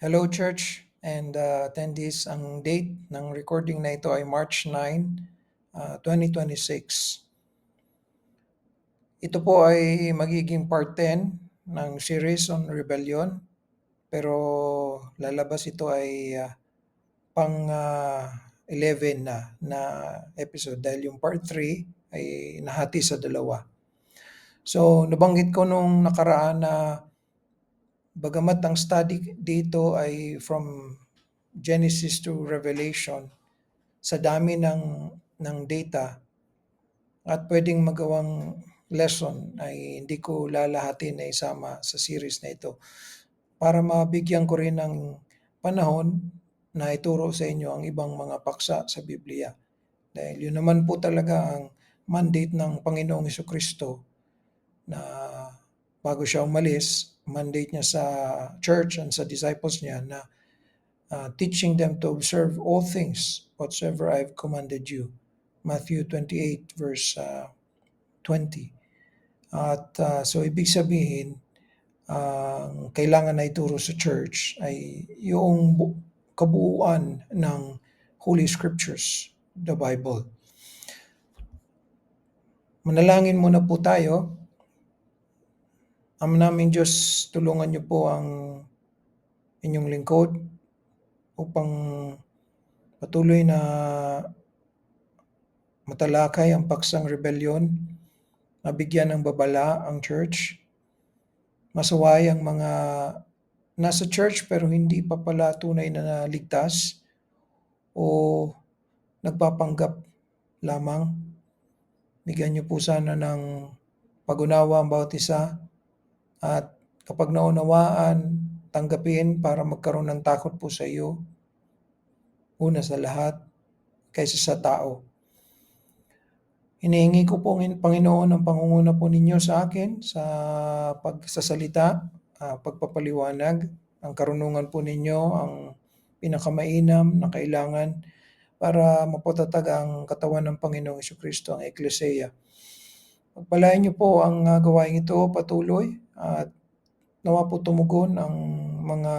Hello church and attendees. Ang date ng recording na ito ay March 9, 2026. Ito po ay magiging part 10 ng series on rebellion, pero lalabas ito ay pang 11 na episode dahil yung part 3 ay nahati sa dalawa. So nabanggit ko nung nakaraan na bagamat ang study dito ay from Genesis to Revelation, sa dami ng data at pwedeng magawang lesson ay hindi ko lalahatin na isama sa series na ito para mabigyan ko rin ng panahon na ituro sa inyo ang ibang mga paksa sa Biblia. Dahil yun naman po talaga ang mandate ng Panginoong Hesukristo na bago siya umalis, mandate niya sa church and sa disciples niya na teaching them to observe all things whatsoever I've commanded you. Matthew 28 verse 20. At so ibig sabihin, ang kailangan na ituro sa church ay yung kabuuan ng Holy Scriptures, the Bible. Manalangin muna po tayo. Ama naming Diyos, tulungan niyo po ang inyong lingkod upang patuloy na matalakay ang paksang rebellion, mabigyan ng babala ang church, masaway ang mga nasa church pero hindi pa pala tunay na ligtas o nagpapanggap lamang. Bigyan niyo po sana ng pag-unawa ang bawat isa at kapag naunawaan, tanggapin para magkaroon ng takot po sa iyo, una sa lahat, kaysa sa tao. Hinihingi ko po, Panginoon, ang pangunguna po ninyo sa akin sa pagsasalita, pagpapaliwanag, ang karunungan po ninyo, ang pinakamainam na kailangan para mapatatag ang katawan ng Panginoong Hesukristo, ang Ecclesia. Pagpalain niyo po ang gawain ito patuloy at nawa po tumugon ang mga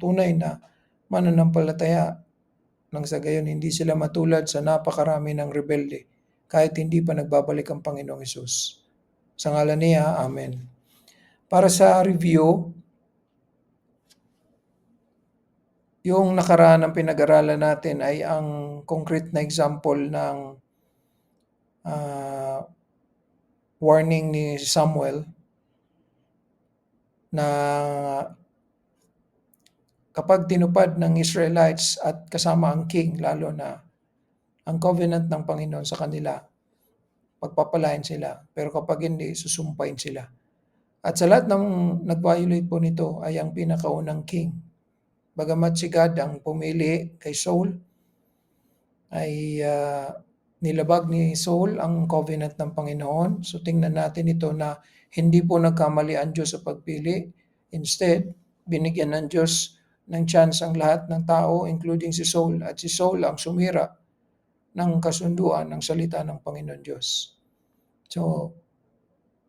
tunay na mananampalataya nang sa gayon hindi sila matulad sa napakarami ng rebelde kahit hindi pa nagbabalik ang Panginoong Hesus. Sa ngalan niya, Amen. Para sa review, yung nakaraan ng pinag-aralan natin ay ang concrete na example ng warning ni Samuel na kapag tinupad ng Israelites at kasama ang king, lalo na ang covenant ng Panginoon sa kanila, pagpapalain sila. Pero kapag hindi, susumpain sila. At sa lahat ng nag-violate po nito ay ang pinakaunang king. Bagamat si God ang pumili kay Saul, ay nilabag ni Saul ang covenant ng Panginoon. So tingnan natin ito na hindi po nagkamali ang Diyos sa pagpili. Instead, binigyan ng Diyos ng chance ang lahat ng tao, including si Saul. At si Saul ang sumira ng kasunduan ng salita ng Panginoon Diyos. So,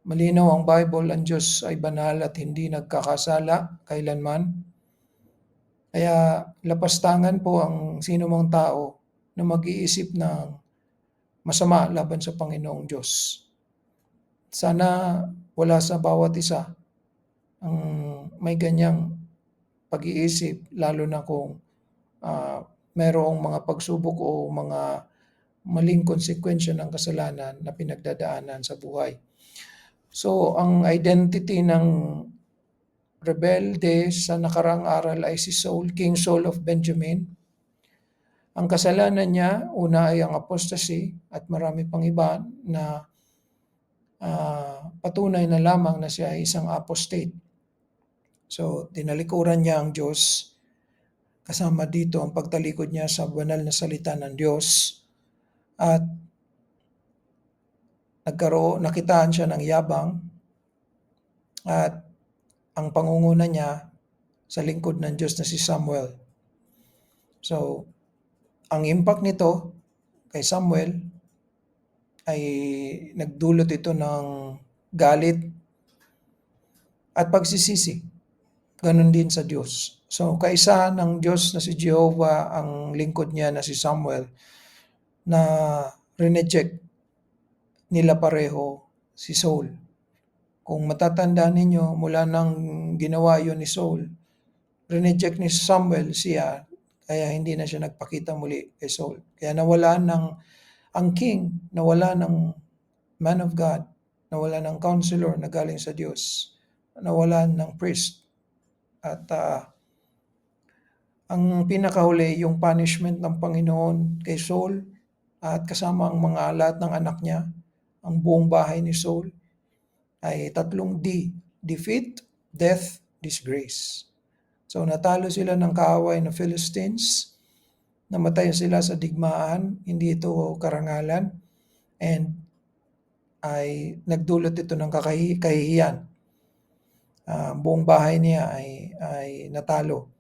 malinaw ang Bible, ang Diyos ay banal at hindi nagkakasala kailanman. Kaya lapastangan po ang sino mang tao na mag-iisip ng masama laban sa Panginoong Diyos. Sana wala sa bawat isa ang may ganyang pag-iisip, lalo na kung mayroong mga pagsubok o mga maling konsekwensya ng kasalanan na pinagdadaanan sa buhay. So, ang identity ng rebelde sa nakarang aral ay si Saul, King Saul of Benjamin. Ang kasalanan niya, una ay ang apostasy at marami pang iba na patunay na lamang na siya ay isang apostate. So, tinalikuran niya ang Diyos. Kasama dito ang pagtalikod niya sa banal na salita ng Diyos. At nakitaan siya ng yabang at ang pangunguna niya sa lingkod ng Diyos na si Samuel. So, ang impact nito kay Samuel ay nagdulot ito ng galit at pagsisisi Ganon din sa Diyos. So, kaisa ng Diyos na si Jehovah ang lingkod niya na si Samuel na rineject nila pareho si Saul. Kung matatandaan ninyo, mula nang ginawa yon ni Saul, rineject ni Samuel siya, kaya hindi na siya nagpakita muli kay Saul. Kaya ang king, nawala ng man of God, nawala ng counselor na galing sa Diyos, nawala ng priest. At ang pinakahuli, yung punishment ng Panginoon kay Saul at kasama ang lahat ng anak niya, ang buong bahay ni Saul, ay 3 D: defeat, death, disgrace. So natalo sila ng kaaway na Philistines, namatay sila sa digmaan, hindi ito karangalan, and ay nagdulot ito ng kahihiyan. Buong bahay niya ay natalo.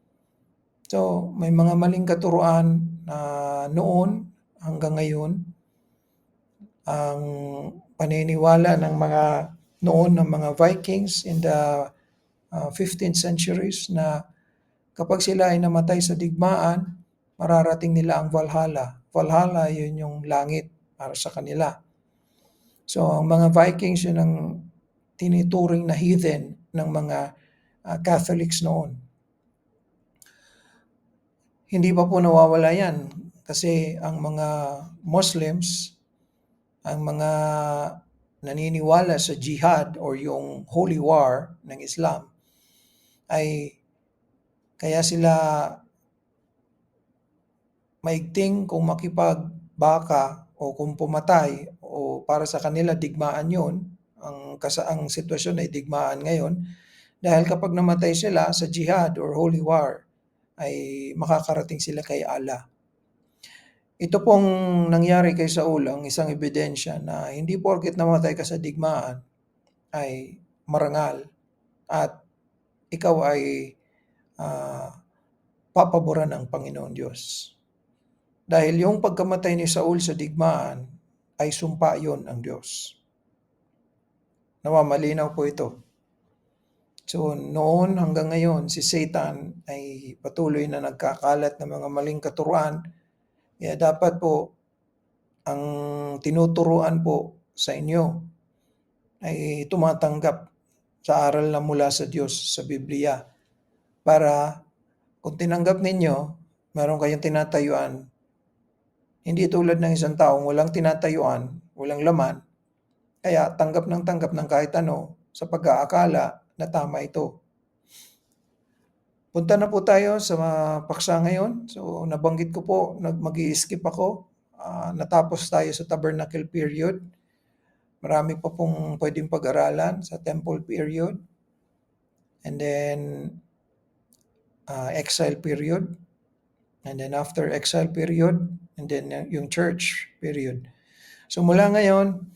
So may mga maling katuruan noon hanggang ngayon. Ang paniniwala ng mga noon ng mga Vikings in the 15th centuries na kapag sila ay namatay sa digmaan, mararating nila ang Valhalla. Valhalla, yun yung langit para sa kanila. So, ang mga Vikings, yun ang tinituring na heathen ng mga Catholics noon. Hindi pa po nawawala yan kasi ang mga Muslims, ang mga naniniwala sa jihad or yung holy war ng Islam, ay kaya sila maigting kung makipagbaka o kung pumatay o para sa kanila digmaan yon. Ang sitwasyon ay digmaan ngayon dahil kapag namatay sila sa jihad or holy war ay makakarating sila kay Allah. Ito pong nangyari kay Saul ang isang ebidensya na hindi porket namatay ka sa digmaan ay marangal at ikaw ay papaboran ng Panginoon Diyos. Dahil yung pagkamatay ni Saul sa digmaan ay sumpa yon ang Diyos. Malinaw po ito. So noon hanggang ngayon, si Satan ay patuloy na nagkakalat ng mga maling katuruan. Kaya dapat po, ang tinuturuan po sa inyo ay tumatanggap sa aral na mula sa Diyos sa Biblia. Para kung tinanggap ninyo, meron kayong tinatayuan. Hindi tulad ng isang taong walang tinatayuan, walang laman, kaya tanggap ng kahit ano sa pag-aakala na tama ito. Punta na po tayo sa paksa ngayon. So nabanggit ko po, mag-i-skip ako. Natapos tayo sa tabernacle period. Marami pa pong pwedeng pag-aralan sa temple period. And then exile period. And then after exile period, and then yung church period. So mula ngayon,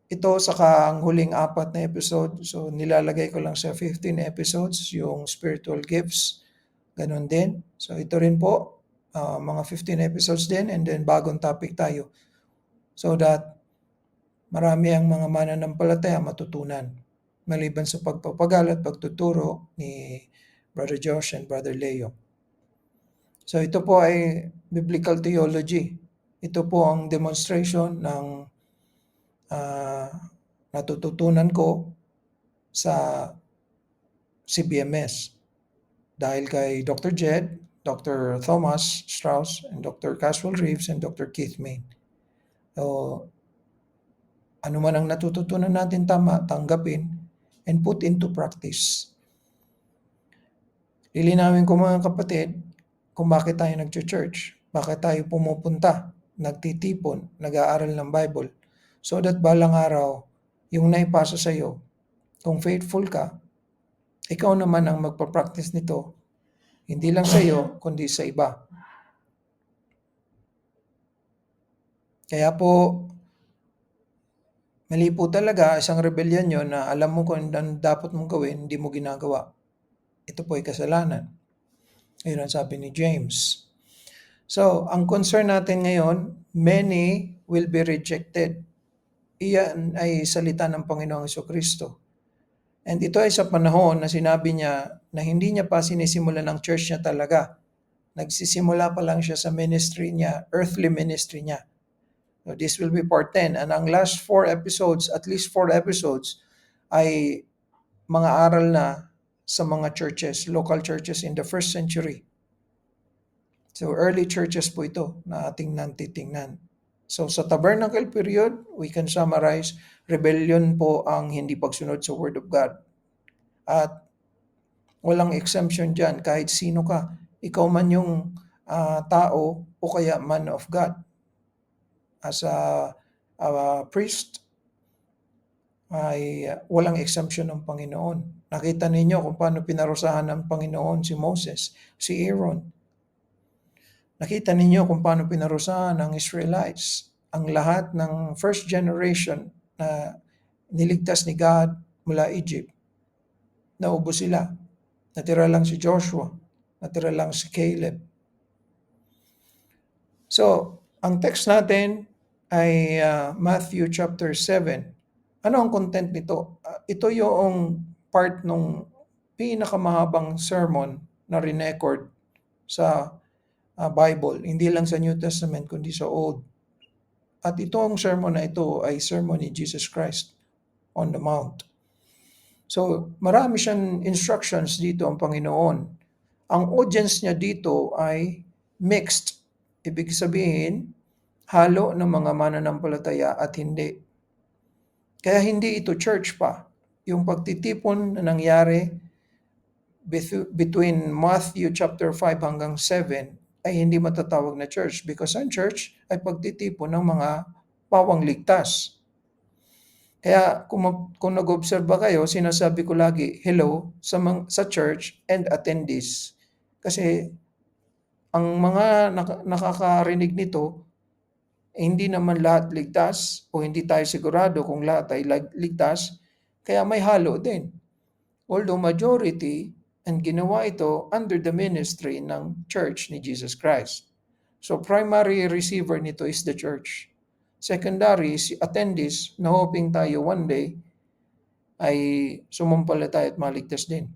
ito saka ang huling 4 na episode. So nilalagay ko lang sa 15 episodes yung spiritual gifts. Ganon din. So ito rin po, mga 15 episodes din, and then bagong topic tayo. So that marami ang mga mananampalataya matutunan. Maliban sa pagpapagal at pagtuturo ni Brother Josh and Brother Leo. So ito po ay biblical theology. Ito po ang demonstration ng natututunan ko sa CBMS. Dahil kay Dr. Jed, Dr. Thomas Strauss, and Dr. Caswell Reeves, and Dr. Keith Main. So, ano man ang natututunan natin tama, tanggapin, and put into practice. Lilinawin ko mga kapatid, kung bakit tayo nag-church, bakit tayo pumupunta, nagtitipon, nag-aaral ng Bible, so that balang araw, yung naipasa sa iyo, kung faithful ka, ikaw naman ang magpa-practice nito, hindi lang sa iyo, kundi sa iba. Kaya po, mali po talaga isang rebellion yun na alam mo kung ano dapat mong gawin, hindi mo ginagawa. Ito po ay kasalanan. Ayun ang sabi ni James. So, ang concern natin ngayon, many will be rejected. Iyan ay salita ng Panginoong Jesucristo. And ito ay sa panahon na sinabi niya na hindi niya pa sinisimulan ng church niya talaga. Nagsisimula pa lang siya sa ministry niya, earthly ministry niya. So this will be part 10. And ang last 4 episodes, at least 4 episodes, ay mga aral na sa mga churches, local churches in the first century. So early churches po ito na ating titingnan. So sa tabernacle period, we can summarize, rebellion po ang hindi pagsunod sa Word of God. At walang exemption dyan, kahit sino ka. Ikaw man yung tao o kaya man of God. As a priest, ay walang exemption ng Panginoon. Nakita ninyo kung paano pinarusahan ng Panginoon si Moses, si Aaron. Nakita ninyo kung paano pinarusahan ng Israelites ang lahat ng first generation na niligtas ni God mula Egypt. Naubos sila. Natira lang si Joshua. Natira lang si Caleb. So, ang text natin ay Matthew chapter 7. Ano ang content nito? Ito yung part ng pinakamahabang sermon na record sa Bible. Hindi lang sa New Testament, kundi sa Old. At itong sermon na ito ay sermon ni Jesus Christ on the Mount. So, marami siyang instructions dito ang Panginoon. Ang audience niya dito ay mixed. Ibig sabihin, halo ng mga mananampalataya at hindi. Kaya hindi ito church pa. Yung pagtitipon na nangyari between Matthew chapter 5 hanggang 7 ay hindi matatawag na church because ang church ay pagtitipon ng mga pawang ligtas. Kaya kung nag-obserba kayo, sinasabi ko lagi, hello sa church and attendees. Kasi ang mga nakakarinig nito, hindi naman lahat ligtas o hindi tayo sigurado kung lahat ay ligtas, kaya may halo din. Although majority, and ginawa ito under the ministry ng church ni Jesus Christ. So primary receiver nito is the church. Secondary, si attendees na hoping tayo one day ay sumampalataya at maligtas din.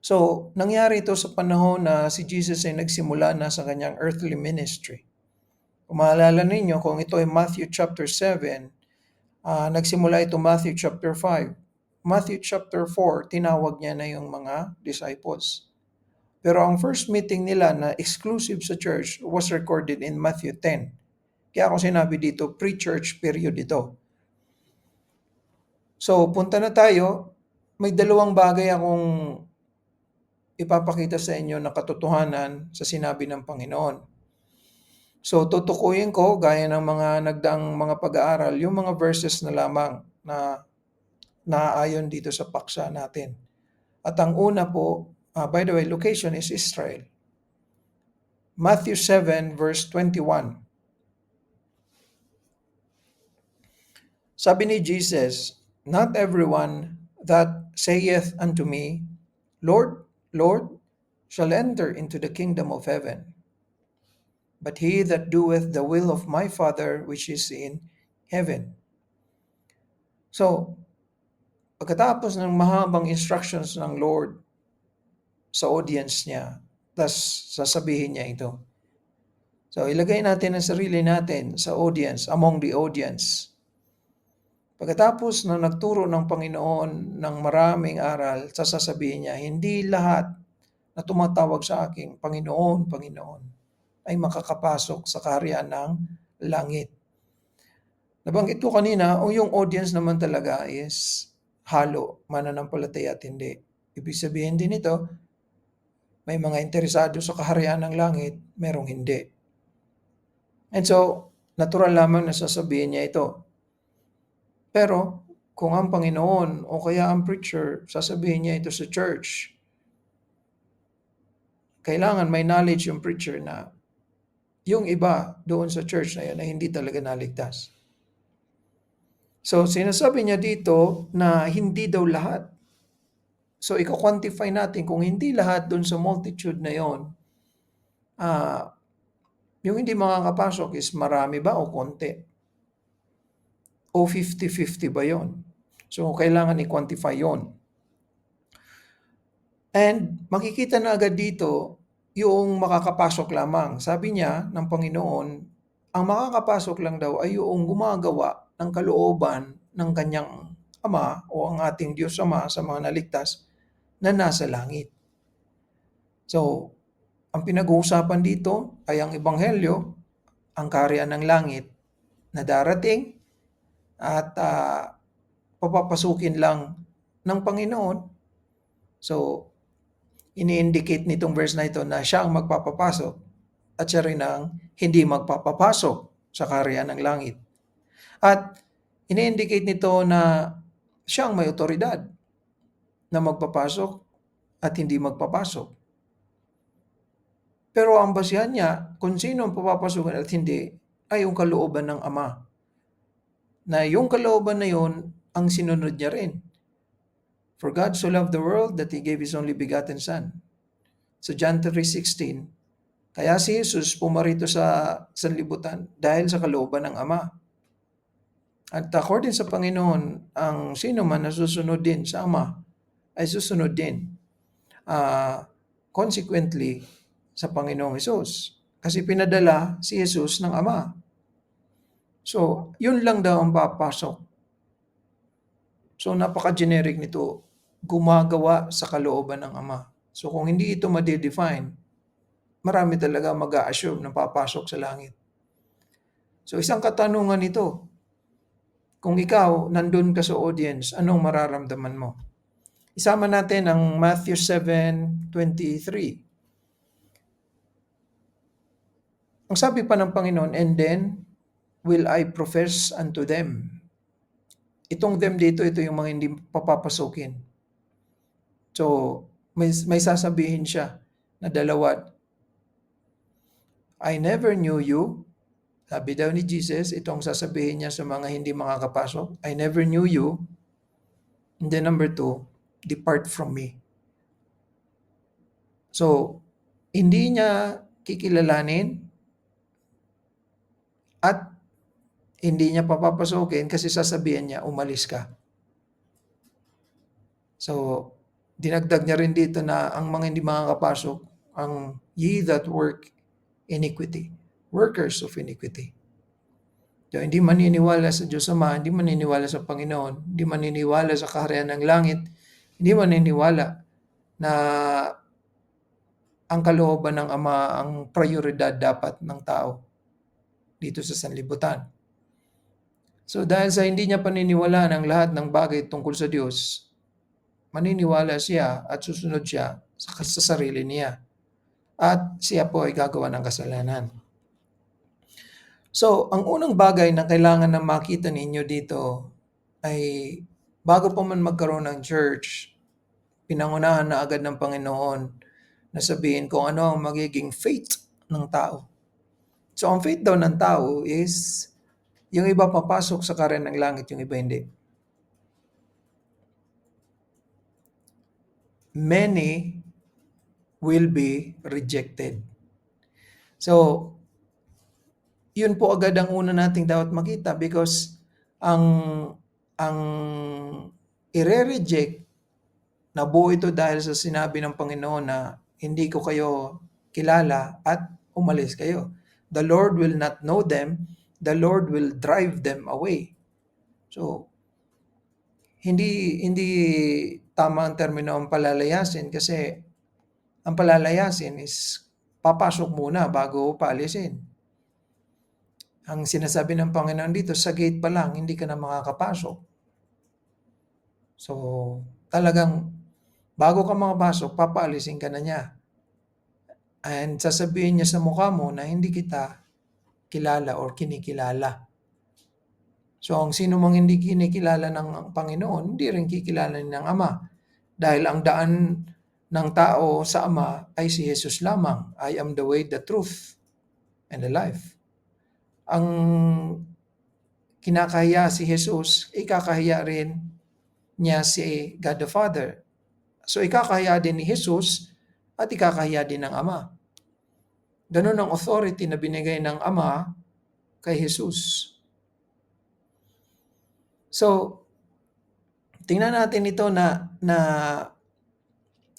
So, nangyari ito sa panahon na si Jesus ay nagsimula na sa kanyang earthly ministry. Kung maalala ninyo, kung ito ay Matthew chapter 7, nagsimula ito Matthew chapter 5. Matthew chapter 4, tinawag niya na yung mga disciples. Pero ang first meeting nila na exclusive sa church was recorded in Matthew 10. Kaya ako sinabi dito, pre-church period ito. So, punta na tayo. May dalawang bagay akong ipapakita sa inyo na katotohanan sa sinabi ng Panginoon. So, tutukuyin ko, gaya ng mga nagdaang mga pag-aaral, yung mga verses na lamang na naaayon dito sa paksa natin. At ang una po, by the way, location is Israel. Matthew 7 verse 21. Sabi ni Jesus, "Not everyone that saith unto me, Lord, Lord, shall enter into the kingdom of heaven, but he that doeth the will of my Father which is in heaven." So, pagkatapos ng mahabang instructions ng Lord sa audience niya, tas sasabihin niya ito. So, ilagay natin ang sarili natin sa audience, among the audience. Pagkatapos na nagturo ng Panginoon ng maraming aral, sasabihin niya, hindi lahat na tumatawag sa aking Panginoon, Panginoon, ay makakapasok sa kaharian ng langit. Nabanggit ko kanina, yung audience naman talaga is halo, mananampalataya at hindi. Ibig sabihin din ito, may mga interesado sa kaharian ng langit, merong hindi. And so, natural lamang na sasabihin niya ito. Pero, kung ang Panginoon o kaya ang preacher, sasabihin niya ito sa church, kailangan may knowledge yung preacher na yung iba doon sa church na yun ay hindi talaga naligtas. So, sinasabi niya dito na hindi daw lahat. So, i-quantify natin kung hindi lahat doon sa multitude na yon, yung hindi makakapasok is marami ba o konti? O 50-50 ba yon? So, kailangan i-quantify yon. And makikita na agad dito yung makakapasok lamang. Sabi niya ng Panginoon, ang makakapasok lang daw ay yung gumagawa ng kalooban ng kanyang Ama o ang ating Diyos Ama sa mga naligtas na nasa langit. So, ang pinag-uusapan dito ay ang Ebanghelyo, ang kaharian ng langit na darating at papapasukin lang ng Panginoon. So, ini-indicate nitong verse na ito na siya ang magpapapasok at siya rin ang hindi magpapapasok sa kaharian ng langit. At ini-indicate nito na siya ang may otoridad na magpapasok at hindi magpapasok. Pero ang basihan niya kung sino ang papapasukin at hindi ay yung kalooban ng Ama. Na yung kalooban na yun ang sinunod niya rin. For God so loved the world that He gave His only begotten Son. So John 3:16, kaya si Jesus pumarito sa sanlibutan dahil sa kalooban ng Ama. At according sa Panginoon, ang sino man na susunod din sa Ama ay susunod din. Consequently, sa Panginoong Hesus. Kasi pinadala si Jesus ng Ama. So, yun lang daw ang papasok. So, napaka-generic nito. Gumagawa sa kalooban ng Ama. So, kung hindi ito ma-define, marami talaga mag-a-assume na papasok sa langit. So, isang katanungan ito. Kung ikaw, nandun ka sa audience, anong mararamdaman mo? Isama natin ang Matthew 7:23. Ang sabi pa ng Panginoon, and then will I profess unto them. Itong them dito, ito yung mga hindi papapasukin. So, may sasabihin siya na dalawa. I never knew you. Sabi daw ni Jesus, itong sasabihin niya sa mga hindi makakapasok. I never knew you. And then number 2, depart from me. So, hindi niya kikilalanin at hindi niya papapasukin kasi sasabihin niya, umalis ka. So, dinagdag niya rin dito na ang mga hindi makakapasok, ang ye that work iniquity, workers of iniquity. So, hindi maniniwala sa Diyos Ama, hindi maniniwala sa Panginoon, hindi maniniwala sa kaharian ng langit, hindi maniniwala na ang kalooban ng Ama ang prioridad dapat ng tao dito sa sanlibutan. So dahil sa hindi niya paniniwalaan ang lahat ng bagay tungkol sa Diyos, maniniwala siya at susunod siya sa sarili niya. At siya po ay gagawa ng kasalanan. So, ang unang bagay na kailangan na makita ninyo dito ay bago pa man magkaroon ng church, pinangunahan na agad ng Panginoon na sabihin kung ano ang magiging fate ng tao. So, ang fate daw ng tao is yung iba papasok sa kaharian ng langit, yung iba hindi. Many will be rejected. So, yun po agad ang una nating dapat makita because ang ire-reject na buo ito dahil sa sinabi ng Panginoon na hindi ko kayo kilala at umalis kayo. The Lord will not know them, the Lord will drive them away. So, hindi tama ang termino ang palalayasin kasi ang palalayasin is papasok muna bago paalisin. Ang sinasabi ng Panginoon dito, sa gate pa lang, hindi ka na makakapasok. So, talagang bago ka makapasok, papaalisin ka na niya. And sasabihin niya sa mukha mo na hindi kita kilala or kinikilala. So, ang sino mang hindi kinikilala ng Panginoon, hindi rin kikilala ng Ama. Dahil ang daan ng tao sa Ama ay si Jesus lamang. I am the way, the truth, and the life. Ang kinakahiya si Jesus, ikakahiya rin niya si God the Father. So, ikakahiya din ni Jesus at ikakahiya din ng Ama. Ganun ang authority na binigay ng Ama kay Jesus. So, Tingnan natin ito na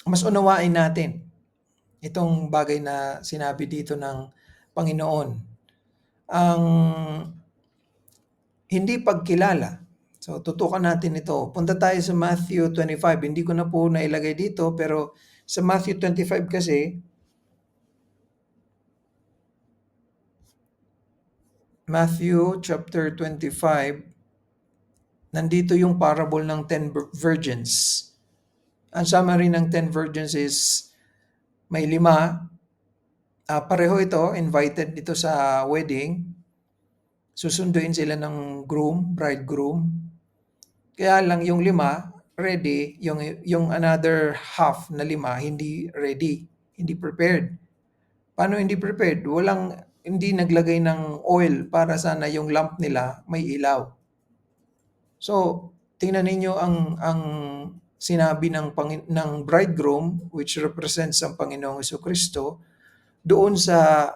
mas unawain natin itong bagay na sinabi dito ng Panginoon. Ang hindi pagkilala. So, tutukan natin ito. Punta tayo sa Matthew 25. Hindi ko na po nailagay dito, pero sa Matthew 25 kasi, Matthew chapter 25, nandito yung parable ng 10 virgins. Ang summary ng 10 virgins is may 5, pareho ito, invited dito sa wedding. Susunduin sila ng bridegroom. Kaya lang yung 5 ready, yung another half na 5 hindi ready, hindi prepared. Paano hindi prepared? Hindi naglagay ng oil para sana yung lamp nila may ilaw. So, tingnan ninyo ang sinabi ng bridegroom, which represents ang Panginoong Jesucristo, doon sa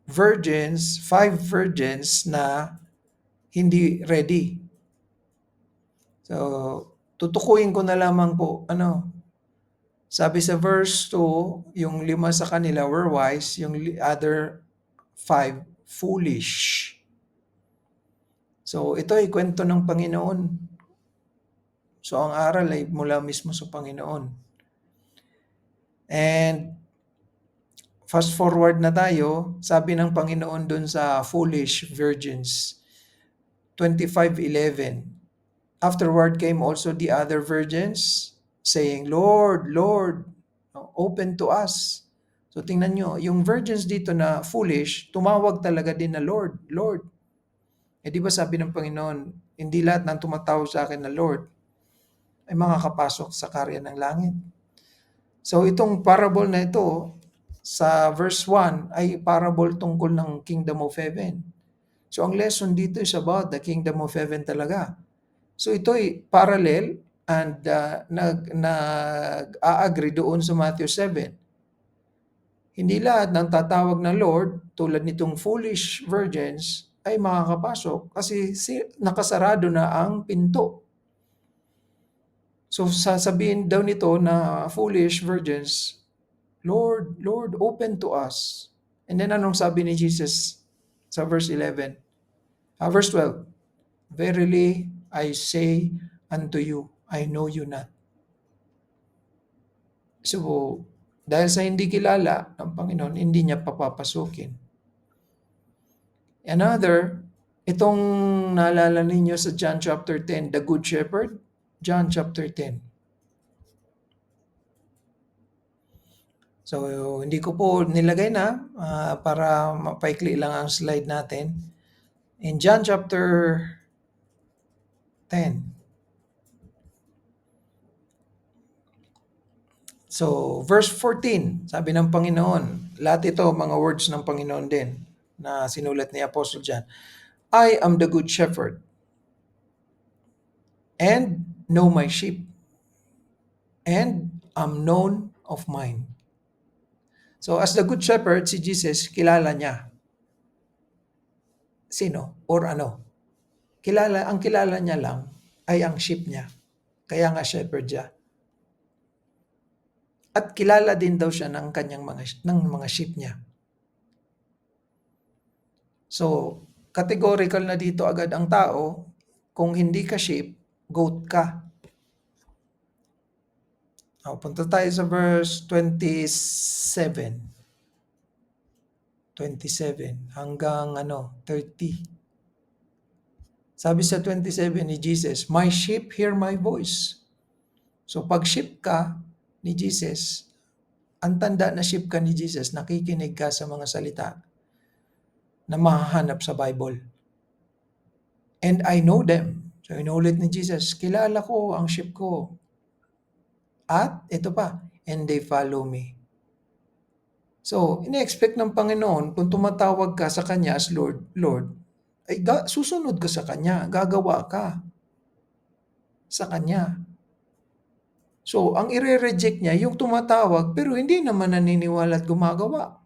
virgins, 5 virgins na hindi ready. So, tutukuyin ko na lamang po, sabi sa verse 2, yung 5 sa kanila were wise, yung other 5 foolish. So, ito ay kwento ng Panginoon. So, ang aral ay mula mismo sa Panginoon. And, fast forward na tayo, sabi ng Panginoon dun sa foolish virgins, 25:11. Afterward came also the other virgins, saying, Lord, Lord, open to us. So tingnan nyo, yung virgins dito na foolish, tumawag talaga din na Lord, Lord. Di ba sabi ng Panginoon, hindi lahat ng tumatawag sa akin na Lord ay makakapasok sa karya ng langit. So itong parable na ito, sa verse 1, ay parable tungkol ng kingdom of heaven. So ang lesson dito is about the kingdom of heaven talaga. So ito'y parallel and nag-a-agree doon sa Matthew 7. Hindi lahat ng tatawag na Lord, tulad nitong foolish virgins, ay makakapasok kasi nakasarado na ang pinto. So sasabihin daw nito na foolish virgins, Lord, Lord, open to us. And then anong sabi ni Jesus sa verse 11? Verse 12, Verily I say unto you, I know you not. So, dahil sa hindi kilala ng Panginoon, hindi niya papapasukin. Another, itong naalala ninyo sa John chapter 10, the Good Shepherd, John chapter 10. So, hindi ko po nilagay na para mapaikli lang ang slide natin. In John chapter 10, so, verse 14, sabi ng Panginoon, lahat ito mga words ng Panginoon din na sinulat ni Apostle John. I am the good shepherd and know my sheep and am known of mine. So, as the good shepherd, si Jesus, kilala niya. Sino or ano? Ang kilala niya lang ay ang sheep niya. Kaya nga shepherd siya. At kilala din daw siya ng kanyang mga sheep niya. So, categorical na dito agad ang tao, kung hindi ka sheep, goat ka. Punta tayo sa verse 27. 27 hanggang 30. Sabi sa 27 ni Jesus, My sheep hear my voice. So pag sheep ka ni Jesus, ang tanda na sheep ka ni Jesus, nakikinig ka sa mga salita na mahahanap sa Bible. And I know them. So inulit ni Jesus, kilala ko ang sheep ko. At ito pa, and they follow me. So, ina-expect ng Panginoon, kung tumatawag ka sa Kanya as Lord, Lord, ay susunod ka sa Kanya, gagawa ka sa Kanya. So, ang ire-reject niya, yung tumatawag, pero hindi naman naniniwala at gumagawa.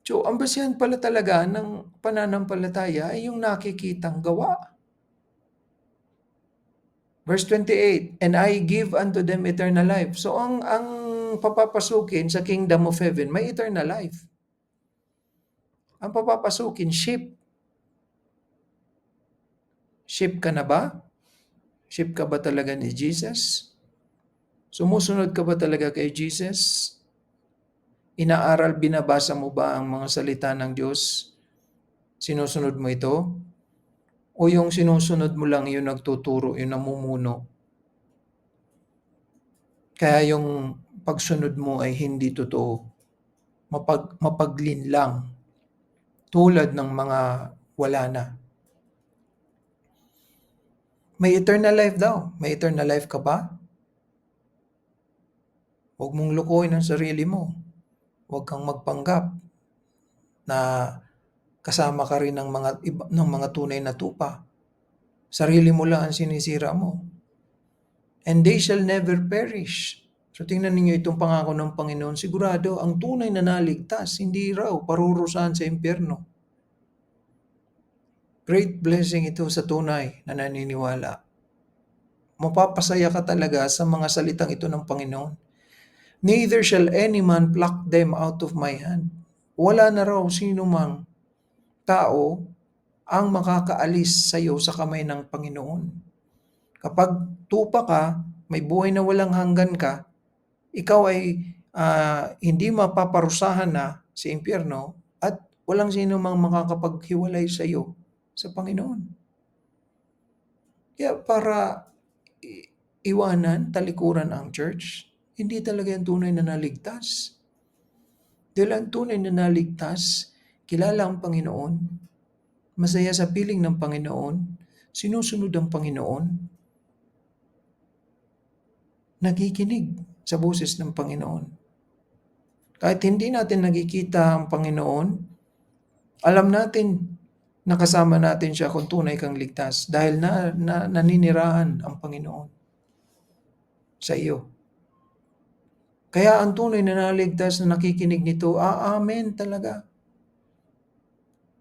So, ang basehan pala talaga ng pananampalataya ay yung nakikitang gawa. Verse 28, "And I give unto them eternal life." So, ang papapasukin sa kingdom of heaven, may eternal life. Ang papapasukin, sheep. Sheep ka na ba? Sheep ka ba talaga ni Jesus? Sumusunod ka ba talaga kay Jesus? Inaaral, binabasa mo ba ang mga salita ng Diyos? Sinusunod mo ito? O yung sinusunod mo lang yung nagtuturo, yung namumuno? Kaya yung pagsunod mo ay hindi totoo. Mapaglinlang. Tulad ng mga wala na. May eternal life daw. May eternal life ka ba? Huwag mong lukuhin ang sarili mo. Huwag kang magpanggap na kasama ka rin ng mga tunay na tupa. Sarili mo lang ang sinisira mo. And they shall never perish. So tingnan ninyo itong pangako ng Panginoon. Sigurado, ang tunay na naligtas, hindi raw parurusahan sa impyerno. Great blessing ito sa tunay na naniniwala. Mapapasaya ka talaga sa mga salitang ito ng Panginoon. Neither shall any man pluck them out of my hand. Wala na raw sino mang tao ang makakaalis sa iyo sa kamay ng Panginoon. Kapag tupa ka, may buhay na walang hanggan ka, ikaw ay hindi mapaparusahan na sa impyerno at walang sino mang makakapaghiwalay sa iyo sa Panginoon. Kaya para iwanan, talikuran ang church, hindi talaga yung tunay na naligtas. Dahil ang tunay na naligtas, kilala ang Panginoon, masaya sa piling ng Panginoon, sinusunod ang Panginoon, nakikinig sa boses ng Panginoon. Kahit hindi natin nakikita ang Panginoon, alam natin na kasama natin siya kung tunay kang ligtas dahil naninirahan ang Panginoon sa iyo. Kaya ang tunay na naligtas na nakikinig nito, amen talaga.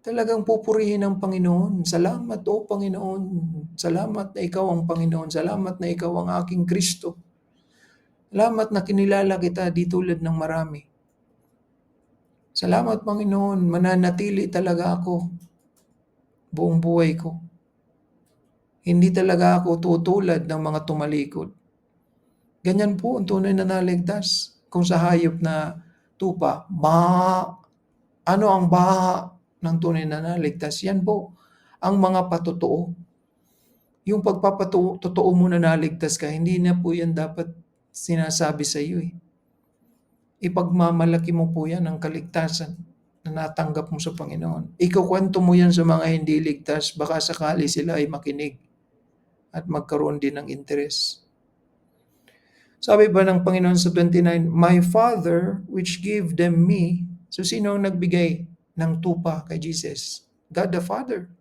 Talagang pupurihin ang Panginoon. Salamat o Panginoon. Salamat na ikaw ang Panginoon. Salamat na ikaw ang aking Kristo. Salamat na kinilala kita di tulad ng marami. Salamat Panginoon, mananatili talaga ako buong buhay ko. Hindi talaga ako tutulad ng mga tumalikod. Ganyan po ang tunay na naligtas. Kung sa hayop na tupa, ano ang baha ng tunay na naligtas? Yan po ang mga patotoo. Yung pagpapatotoo mo na naligtas ka, hindi na po yan dapat sinasabi sa iyo. Ipagmamalaki mo po yan ang kaligtasan na natanggap mo sa Panginoon. Ikukwento mo yan sa mga hindi ligtas, baka sakali sila ay makinig at magkaroon din ng interes. Sabi ba ng Panginoon sa 29, "My Father which gave them me," so sino ang nagbigay ng tupa kay Jesus? God the Father.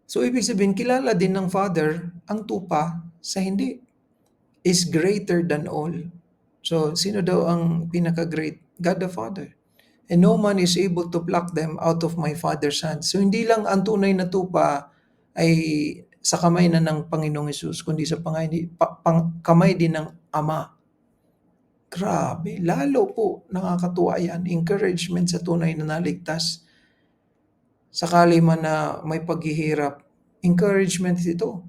So ibig sabihin, kilala din ng Father ang tupa sa hindi. Is greater than all. So sino daw ang pinaka-great? God the Father. And no man is able to pluck them out of my Father's hand. So hindi lang ang tunay na tupa ay sa kamay na ng Panginoong Hesus, kundi sa kamay din ng Ama. Grabe, lalo po nakakatuwa yan. Encouragement sa tunay na naligtas. Sakali man na may paghihirap, encouragement ito.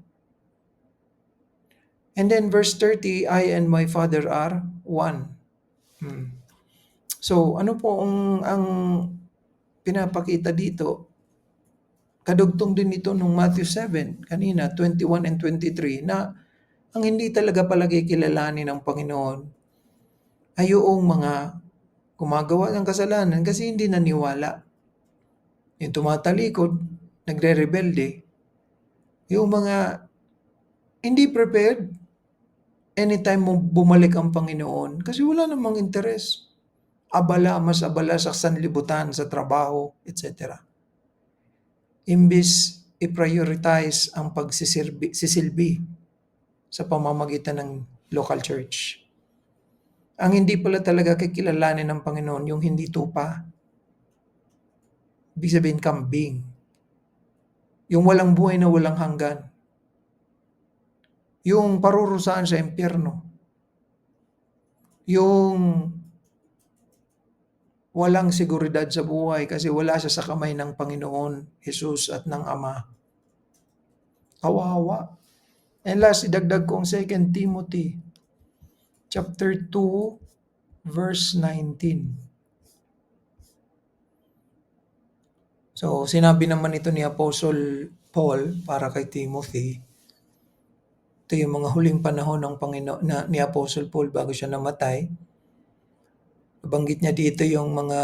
And then verse 30, "I and my Father are one." So ano po ang pinapakita dito? Kadugtong din ito nung Matthew 7, kanina, 21 and 23, na ang hindi talaga palagi kilalanin ng Panginoon ay yung mga gumagawa ng kasalanan kasi hindi naniwala. Yung tumatalikod, nagre-rebelde. Yung mga hindi prepared anytime mo bumalik ang Panginoon kasi wala namang interes. Mas abala sa sanlibutan, sa trabaho, etc. Imbis i-prioritize ang sisilbi sa pamamagitan ng local church. Ang hindi pala talaga kikilalanin ng Panginoon yung hindi tupa. Ibig sabihin kambing. Yung walang buhay na walang hanggan. Yung parurusahan sa impyerno. Yung walang seguridad sa buhay kasi wala siya sa kamay ng Panginoon, Jesus at ng Ama. Kawawa. And last, idagdag ko ang 2 Timothy chapter 2, verse 19. So, sinabi naman ito ni Apostle Paul para kay Timothy. Ito yung mga huling panahon ng Panginoon ni Apostle Paul bago siya namatay. Nabanggit niya dito yung mga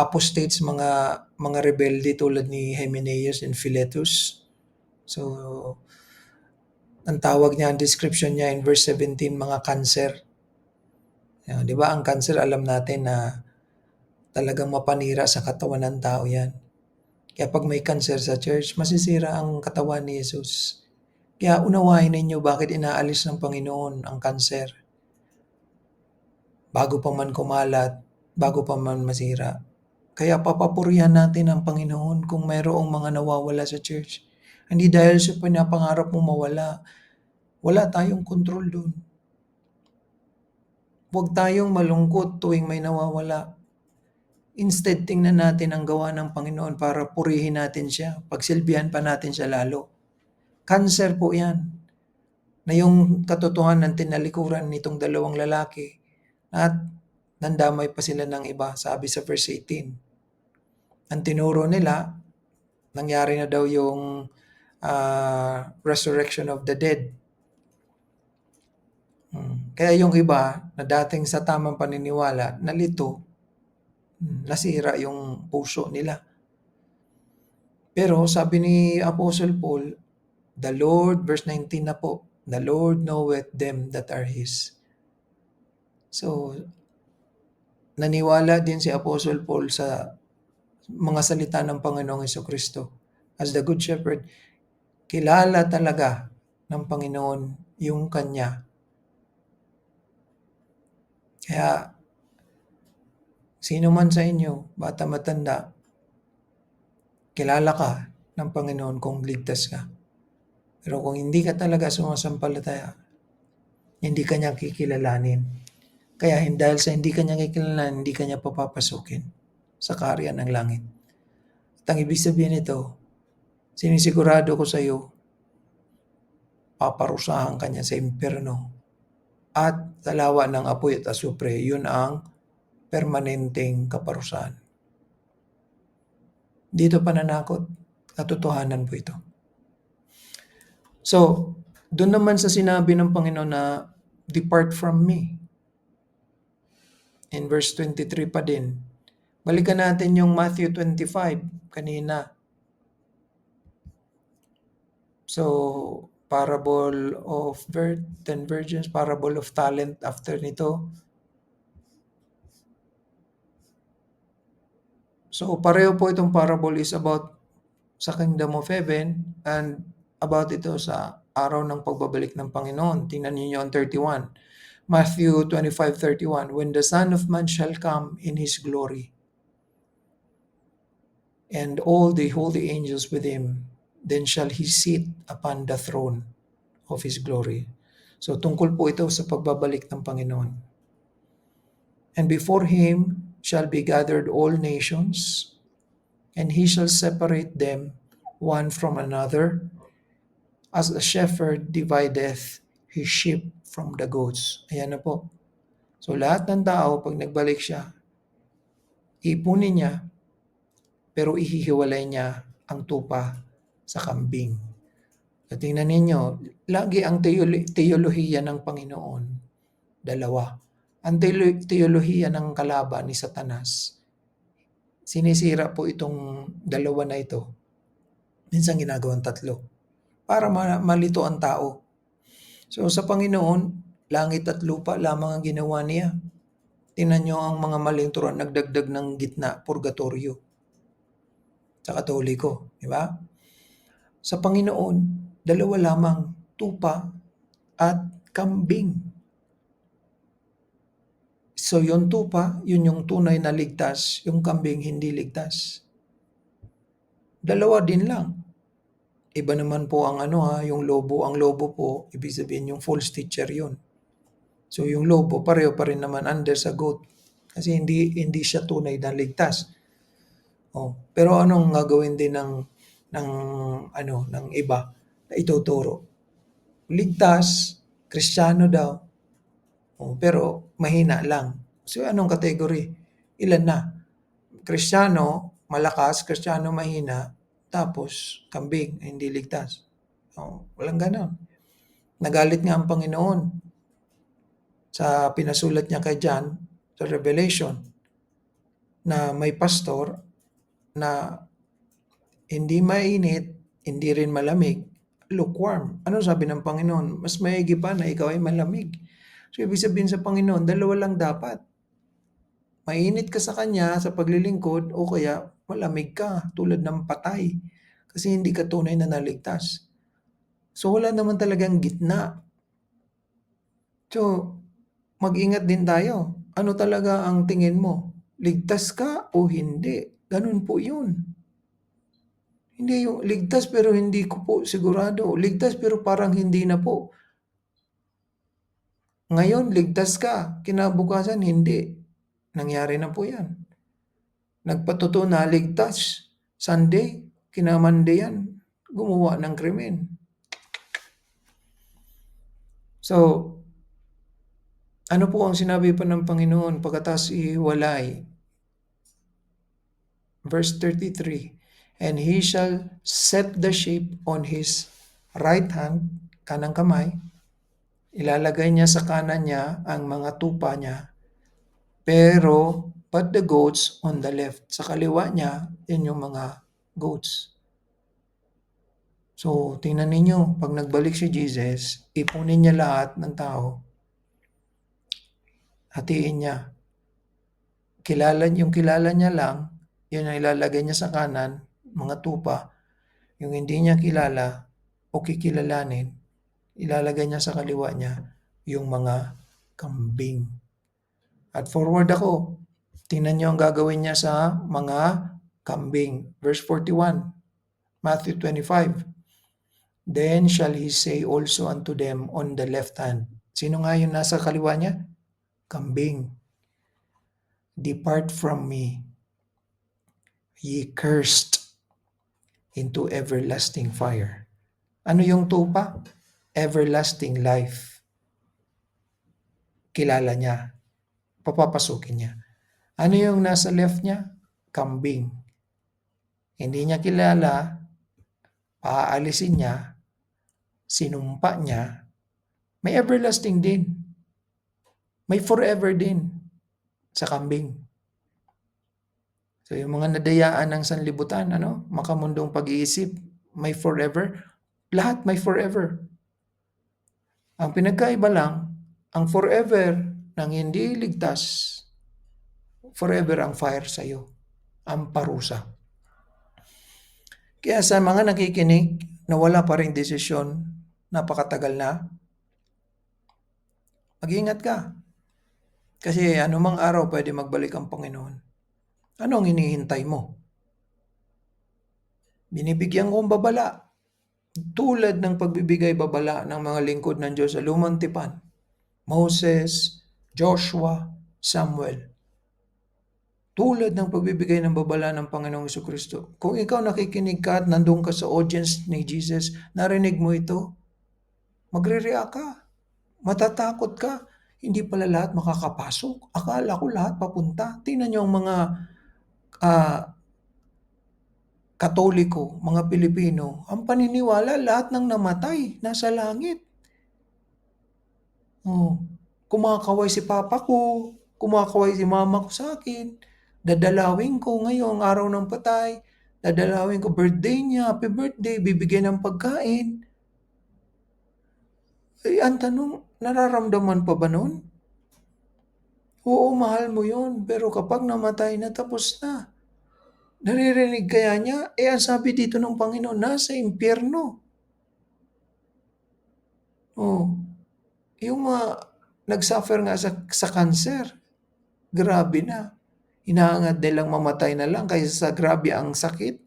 apostates, mga rebelde tulad ni Hymenaeus and Philetus. So, ang tawag niya, ang description niya in verse 17, mga cancer. Di ba, ang cancer alam natin na talagang mapanira sa katawan ng tao yan. Kaya pag may cancer sa church, masisira ang katawan ni Jesus. Kaya unawain ninyo bakit inaalis ng Panginoon ang cancer. Bago pa man kumalat, bago pa man masira. Kaya papapurihan natin ang Panginoon kung mayroong mga nawawala sa church. Hindi dahil sa pinapangarap mo mawala. Wala tayong control doon. Huwag tayong malungkot tuwing may nawawala. Instead, tingnan natin ang gawa ng Panginoon para purihin natin siya. Pagsilbihan pa natin siya lalo. Cancer po yan. Na yung katotohanan tinalikuran nitong dalawang lalaki at nandamay pa sila ng iba, sabi sa verse 18. Ang tinuro nila, nangyari na daw yung resurrection of the dead. Kaya yung iba na dating sa tamang paniniwala, nalito, nasira yung puso nila. Pero sabi ni Apostle Paul, the Lord, verse 19 na po, the Lord knoweth them that are His. So, naniwala din si Apostle Paul sa mga salita ng Panginoong Jesucristo. As the Good Shepherd, kilala talaga ng Panginoon yung Kanya. Kaya, sino man sa inyo, bata matanda, kilala ka ng Panginoon kung ligtas ka. Pero kung hindi ka talaga sumasampalataya, hindi ka niya kikilalanin. Kaya dahil sa hindi ka niya kikilalanin, hindi ka niya papapasukin sa kaharian ng langit. At ang ibig sabihin nito, sinisigurado ko sa iyo, paparusahan ka niya sa impyerno. At sa lawa ng apoy at asupre, yun ang permanenteng kaparusahan. Dito pananakot, katotohanan po ito. So, doon naman sa sinabi ng Panginoon na, depart from me. In verse 23 pa din. Balikan natin yung Matthew 25 kanina. So, parable of 10 virgins, parable of talent after nito. So, pareho po itong parable is about sa kingdom of heaven and about ito sa araw ng pagbabalik ng Panginoon. Tingnan niyo ang 31. Matthew 25:31. When the Son of Man shall come in His glory, and all the holy angels with Him, then shall He sit upon the throne of His glory. So tungkol po ito sa pagbabalik ng Panginoon. And before Him shall be gathered all nations, and He shall separate them one from another, as a shepherd divideth his sheep from the goats. Ayan na po. So lahat ng tao, pag nagbalik siya, ipunin niya, pero ihihiwalay niya ang tupa sa kambing. So tingnan ninyo, lagi ang teolohiya ng Panginoon, dalawa. Ang teolohiya ng kalaban ni Satanas, sinisira po itong dalawa na ito. Minsan ginagawang tatlo. Para malito ang tao. So sa Panginoon, langit at lupa lamang ang ginawa niya. Tingnan nyo ang mga maling turuan, nagdagdag ng gitna, purgatorio. Sa Katoliko, di ba? Sa Panginoon, dalawa lamang, tupa at kambing. So yung tupa, yun yung tunay na ligtas, yung kambing hindi ligtas. Dalawa din lang. Iba naman po ang yung lobo. Ang lobo po, ibig sabihin yung false teacher yun. So yung lobo, pareho pa rin naman under sa goat. Kasi hindi siya tunay na ligtas. Pero anong gagawin din ng iba na ituturo? Ligtas, Kristiyano daw, pero mahina lang. So anong category? Ilan na? Kristiyano, malakas, Kristiyano mahina, tapos kambing, hindi ligtas. Walang ganon. Nagalit nga ang Panginoon sa pinasulat niya kay John sa Revelation na may pastor na hindi mainit, hindi rin malamig, lukewarm. Ano sabi ng Panginoon? Mas maigi pa na ikaw ay malamig. So ibig sabihin sa Panginoon, dalawa lang dapat. Mainit ka sa Kanya sa paglilingkod o kaya malamig ka tulad ng patay kasi hindi ka tunay na naligtas. So wala naman talagang gitna. So mag-ingat din tayo. Ano talaga ang tingin mo? Ligtas ka o hindi? Ganun po yun. Hindi yung ligtas pero hindi ko po sigurado. Ligtas pero parang hindi na po. Ngayon, ligtas ka. Kinabukasan, hindi. Nangyari na po yan. Nagpatuto na ligtas. Sunday, kinamande yan. Gumawa ng krimen. So, ano po ang sinabi pa ng Panginoon pagkatapos ihiwalay? Verse 33, and he shall set the sheep on his right hand, kanang kamay, ilalagay niya sa kanan niya ang mga tupa niya, pero but the goats on the left. Sa kaliwa niya, yun yung mga goats. So, tingnan ninyo, pag nagbalik si Jesus, ipunin niya lahat ng tao, hatiin niya. Yung kilala niya lang, yun ang ilalagay niya sa kanan, mga tupa. Yung hindi niya kilala o kikilalanin, ilalagay niya sa kaliwa niya yung mga kambing. At forward ako, tingnan niyo ang gagawin niya sa mga kambing. Verse 41, Matthew 25. Then shall he say also unto them on the left hand. Sino nga yung nasa kaliwa niya? Kambing. Depart from me, ye cursed, into everlasting fire. Ano yung tupa? Everlasting life. Kilala niya. Papapasukin niya. Ano yung nasa left niya? Kambing. Hindi niya kilala, paaalisin niya, sinumpa niya, may everlasting din. May forever din sa kambing. So yung mga nadayaan ng sanlibutan, makamundong pag-iisip, may forever. Lahat may forever. Ang pinagkaiba lang, ang forever ng hindi ligtas, forever ang fire sa iyo, ang parusa. Kaya sa mga nakikinig na wala pa ring desisyon, napakatagal na, mag-ingat ka. Kasi anumang araw pwede magbalik ang Panginoon. Anong hinihintay mo? Binibigyan kong babala. Tulad ng pagbibigay babala ng mga lingkod ng Diyos sa Lumang Tipan. Moses, Joshua, Samuel. Tulad ng pagbibigay ng babala ng Panginoong Jesucristo. Kung ikaw nakikinig ka at nandun ka sa audience ni Jesus, narinig mo ito, magre-react ka. Matatakot ka. Hindi pala lahat makakapasok. Akala ko lahat papunta. Tingnan niyo ang mga Katoliko, mga Pilipino, ang paniniwala lahat ng namatay nasa langit. Kumakaway si papa ko, kumakaway si mama ko sa akin, dadalawin ko ngayong araw ng patay, dadalawin ko birthday niya, happy birthday, bibigyan ng pagkain. Ang tanong, nararamdaman pa ba nun? Oo, mahal mo yun, pero kapag namatay na, tapos na. Naririnig kaya niya? Ang sabi dito ng Panginoon, nasa impyerno. Yung nagsuffer nga sa cancer, grabe na. Hinahangad nilang mamatay na lang kaysa sa grabe ang sakit.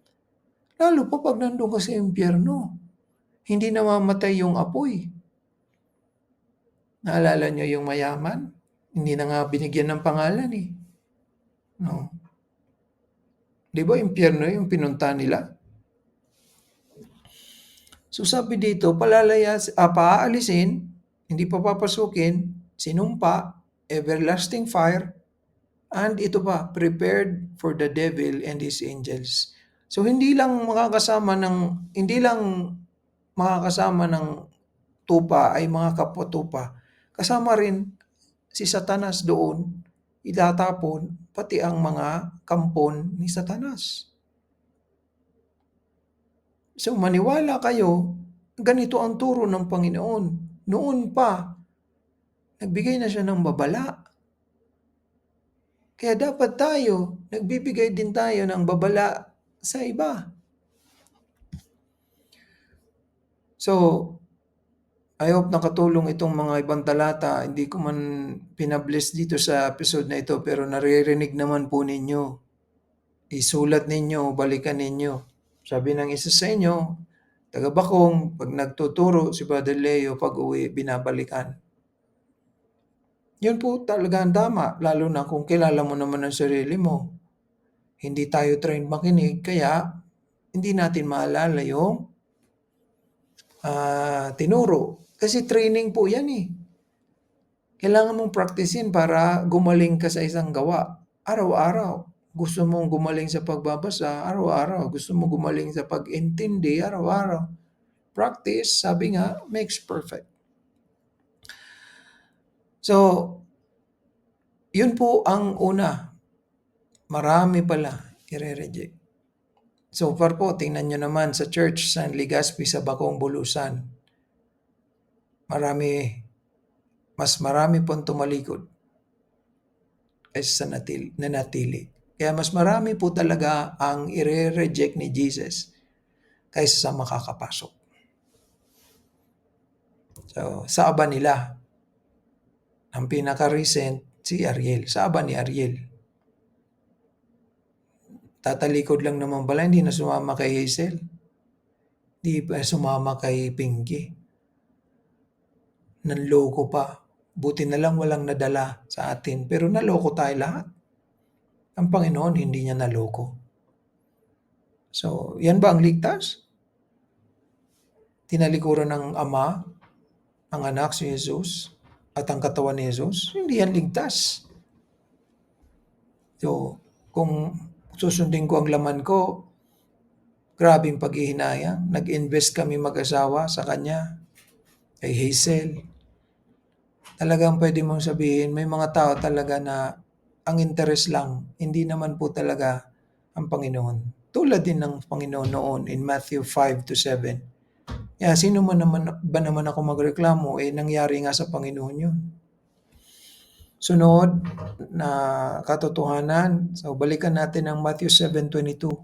Lalo pa pag nandun ka sa impyerno. Hindi namamatay yung apoy. Naalala nyo yung mayaman? Hindi na nga binigyan ng pangalan eh. No. Di ba impyerno yung pinunta nila? So sabi dito, paaalisin, hindi pa papasukin, sinumpa, everlasting fire, and ito pa, prepared for the devil and his angels. So hindi lang makakasama ng tupa ay mga kapwa-tupa. Kasama rin si Satanas doon, itatapon pati ang mga kampon ni Satanas. So maniwala kayo, ganito ang turo ng Panginoon. Noon pa, nagbigay na siya ng babala. Kaya dapat tayo, nagbibigay din tayo ng babala sa iba. So, I hope nakatulong itong mga ibang talata. Hindi ko man pinabless dito sa episode na ito, pero naririnig naman po ninyo. Isulat ninyo, balikan ninyo. Sabi ng isa sa inyo, taga Bakong, pag nagtuturo si Brother Leo, pag uwi, binabalikan. Yun po talaga ang tama, lalo na kung kilala mo naman ang sarili mo. Hindi tayo trained makinig, kaya hindi natin maalala yung tinuro. Kasi training po yan eh. Kailangan mong practicein para gumaling ka sa isang gawa. Araw-araw. Gusto mong gumaling sa pagbabasa, araw-araw. Gusto mong gumaling sa pag-intindi, araw-araw. Practice, sabi nga, makes perfect. So, yun po ang una. Marami pala i-reject. So far po, tingnan nyo naman sa Church San Legazpi sa Bakong Bulusan. Mas marami pong tumalikod kaysa sa nanatili. Kaya mas marami po talaga ang i-reject ni Jesus kaysa sa makakapasok. So, sa aba nila, ang pinaka-recent, si Ariel. Sa aba ni Ariel. Tatalikod lang naman pala, hindi na sumama kay Hazel. Hindi pa sumama kay Pinky. Nanloko pa. Buti na lang walang nadala sa atin. Pero naloko tayo lahat. Ang Panginoon, hindi niya naloko. So, yan ba ang ligtas? Tinalikuran ng Ama, ang anak si Jesus, at ang katawan ni Jesus? Hindi yan ligtas. So, kung susundin ko ang laman ko, grabing paghihinayang. Nag-invest kami mag-asawa sa kanya, kay Hazel. Talagang pwede mong sabihin, may mga tao talaga na ang interest lang, hindi naman po talaga ang Panginoon. Tulad din ng Panginoon noon in Matthew 5-7. Sino ba naman ako magreklamo? Nangyari nga sa Panginoon yun. Sunod na katotohanan. So, balikan natin ang Matthew 7:22.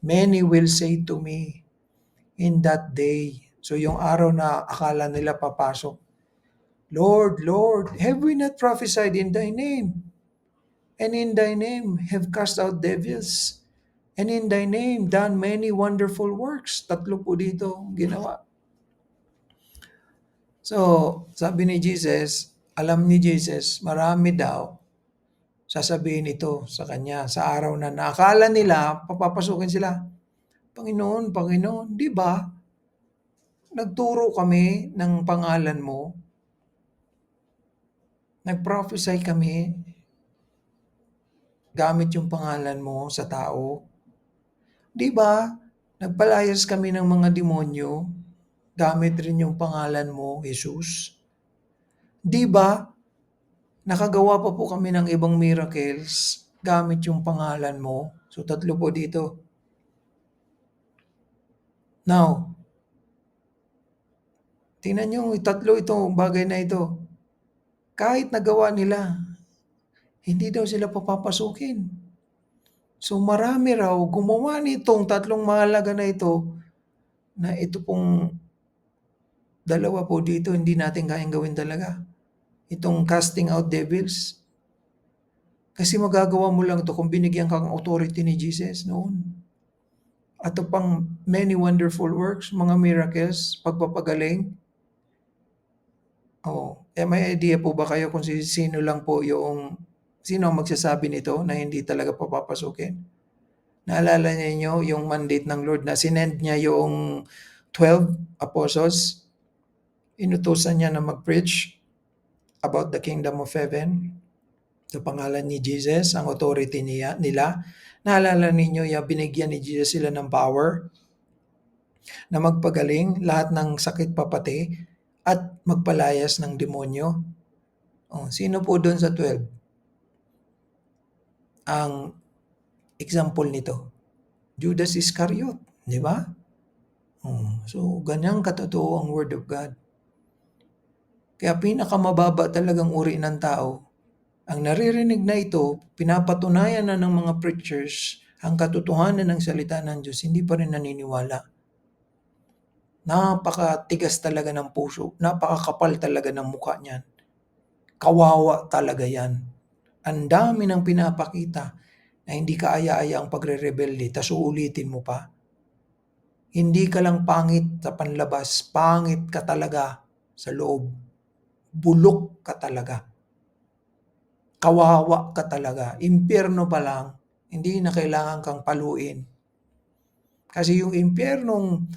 Many will say to me in that day. So, yung araw na akala nila papasok. Lord, Lord, have we not prophesied in thy name? And in thy name have cast out devils? And in thy name done many wonderful works? 3 po dito ginawa. So, sabi ni Jesus, alam ni Jesus, marami daw sasabihin ito sa kanya sa araw na nakakala nila, papapasukin sila. Panginoon, Panginoon, di ba? Nagturo kami ng pangalan mo. Nag-prophesy kami gamit yung pangalan mo sa tao. Di ba? Nagpalayas kami ng mga demonyo gamit rin yung pangalan mo, Jesus. Di ba? Nakagawa pa po kami ng ibang miracles gamit yung pangalan mo. So 3 po dito. Now, tingnan nyo, 3 itong bagay na ito. Kahit nagawa nila, hindi daw sila papapasukin. So marami raw gumawa nitong 3 mahalaga na ito pong 2 po dito, hindi natin kayang gawin talaga. Itong casting out devils. Kasi magagawa mo lang to kung binigyan kang authority ni Jesus noon. At pang many wonderful works, mga miracles, pagpapagaling. May idea po ba kayo kung sino lang po sino ang magsasabi nito na hindi talaga papapasukin? Naalala niyo yung mandate ng Lord na sinend niya yung 12 apostles, inutusan niya na mag-preach about the kingdom of heaven sa pangalan ni Jesus, ang authority nila. Naalala ninyo yung binigyan ni Jesus sila ng power na magpagaling lahat ng sakit papati at magpalayas ng demonyo. Sino po doon sa 12 ang example nito? Judas Iscariot, di ba? So, ganyang katotoo ang Word of God. Kaya pinakamababa talagang uri ng tao, ang naririnig na ito, pinapatunayan na ng mga preachers ang katotohanan ng salita ng Diyos, hindi pa rin naniniwala. Napakatigas talaga ng puso, napakakapal talaga ng mukha niyan. Kawawa talaga yan. Ang dami ng pinapakita na hindi ka aya-aya ang pagre-rebelde, tas uulitin mo pa. Hindi ka lang pangit sa panlabas, pangit ka talaga sa loob. Bulok ka talaga. Kawawa ka talaga. Impyerno pa lang, hindi na kailangan kang paluin. Kasi yung impyernong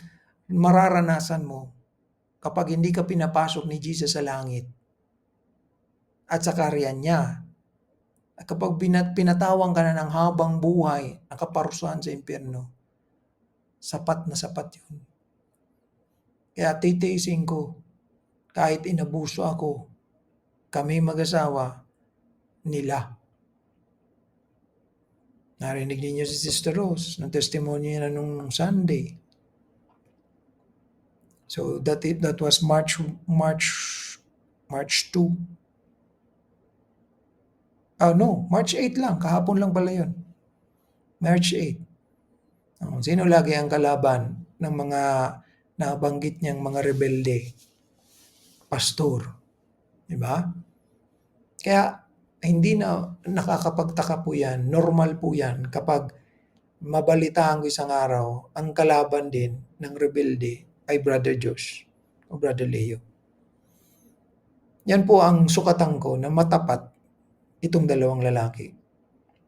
mararanasan mo kapag hindi ka pinapasok ni Jesus sa langit at sa kaharian niya, at kapag pinatawang ka na ng habang buhay, nakaparusahan sa impyerno, sapat na sapat yun. Kaya titiisin ko, kahit inabuso ako, kami mag-asawa, nila. Narinig niyo si Sister Rose, ng testimony niya nung Sunday. So that was March 2. March 8 lang, kahapon lang pala yun. March 8. Sino lagi ang kalaban ng mga nabanggit niyang mga rebelde? Pastor. Di ba? Kaya hindi na nakakapagtaka po yan, normal po yan kapag mabalitaan ko isang araw, ang kalaban din ng rebelde ay Brother Josh o Brother Leo. Yan po ang sukatan ko na matapat itong dalawang lalaki.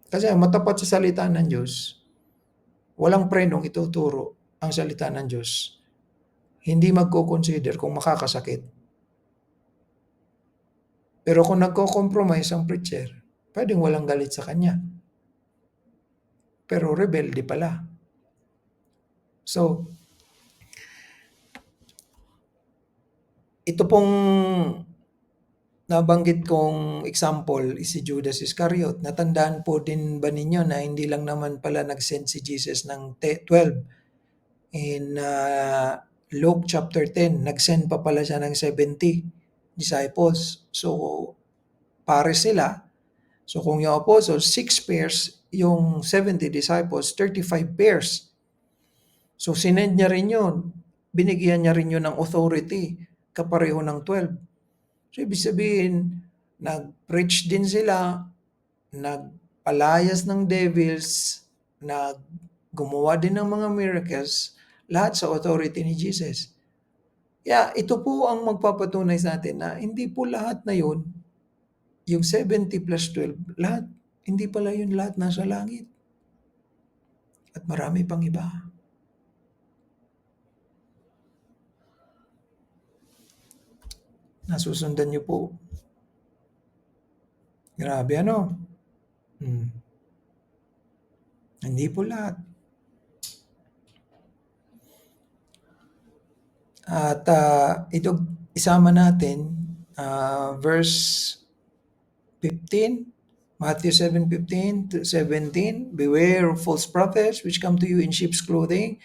Kasi matapat sa salita ng Diyos, walang prenong ituturo ang salita ng Diyos. Hindi magko-consider kung makakasakit. Pero kung nagko-compromise ang preacher, pwedeng walang galit sa kanya. Pero rebelde pala. So, ito pong nabanggit kong example is si Judas Iscariot. Natandaan po din ba ninyo na hindi lang naman pala nag-send si Jesus ng 12? In Luke chapter 10, nag-send pa pala siya ng 70 disciples. So, pares sila. So, kung yung apostles, 6 pairs, yung 70 disciples, 35 pairs. So, sinend niya rin yun. Binigyan niya rin yun ng authority, kapareho ng 12. So, ibig sabihin, nag-preach din sila, nagpalayas ng devils, gumawa din ng mga miracles, lahat sa authority ni Jesus. Kaya ito po ang magpapatunay sa atin na hindi po lahat na yun, yung 70 plus 12, lahat, hindi pala yun lahat nasa langit. At marami pang iba. Nasusundan niyo po. Grabe ano? Hindi po lahat. At ito isama natin verse 15, Matthew 7:15 to 17, beware of false prophets which come to you in sheep's clothing,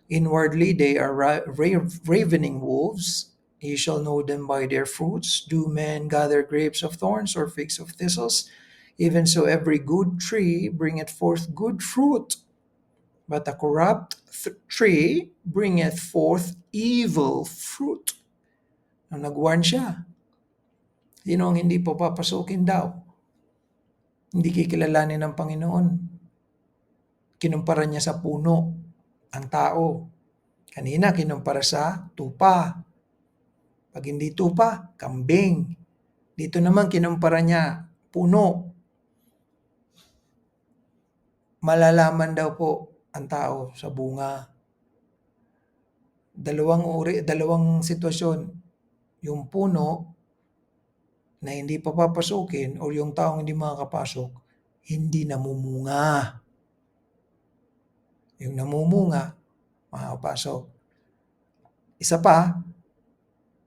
inwardly they are ravening wolves. You shall know them by their fruits. Do men gather grapes of thorns or figs of thistles? Even so every good tree bringeth forth good fruit, but a corrupt tree bringeth forth evil fruit. Nag-warn siya. Sino ang hindi papapasukin daw Hindi kikilalanin ng Panginoon. Kinumpara niya sa puno ang tao. Kanina kinumpara sa tupa. Pag hindi tupa, kambing. Dito naman kinumpara niya puno. Malalaman daw po ang tao sa bunga. Dalawang sitwasyon. Yung puno na hindi papapasukin o yung taong hindi makakapasok, hindi namumunga. Yung namumunga, makakapasok. Isa pa,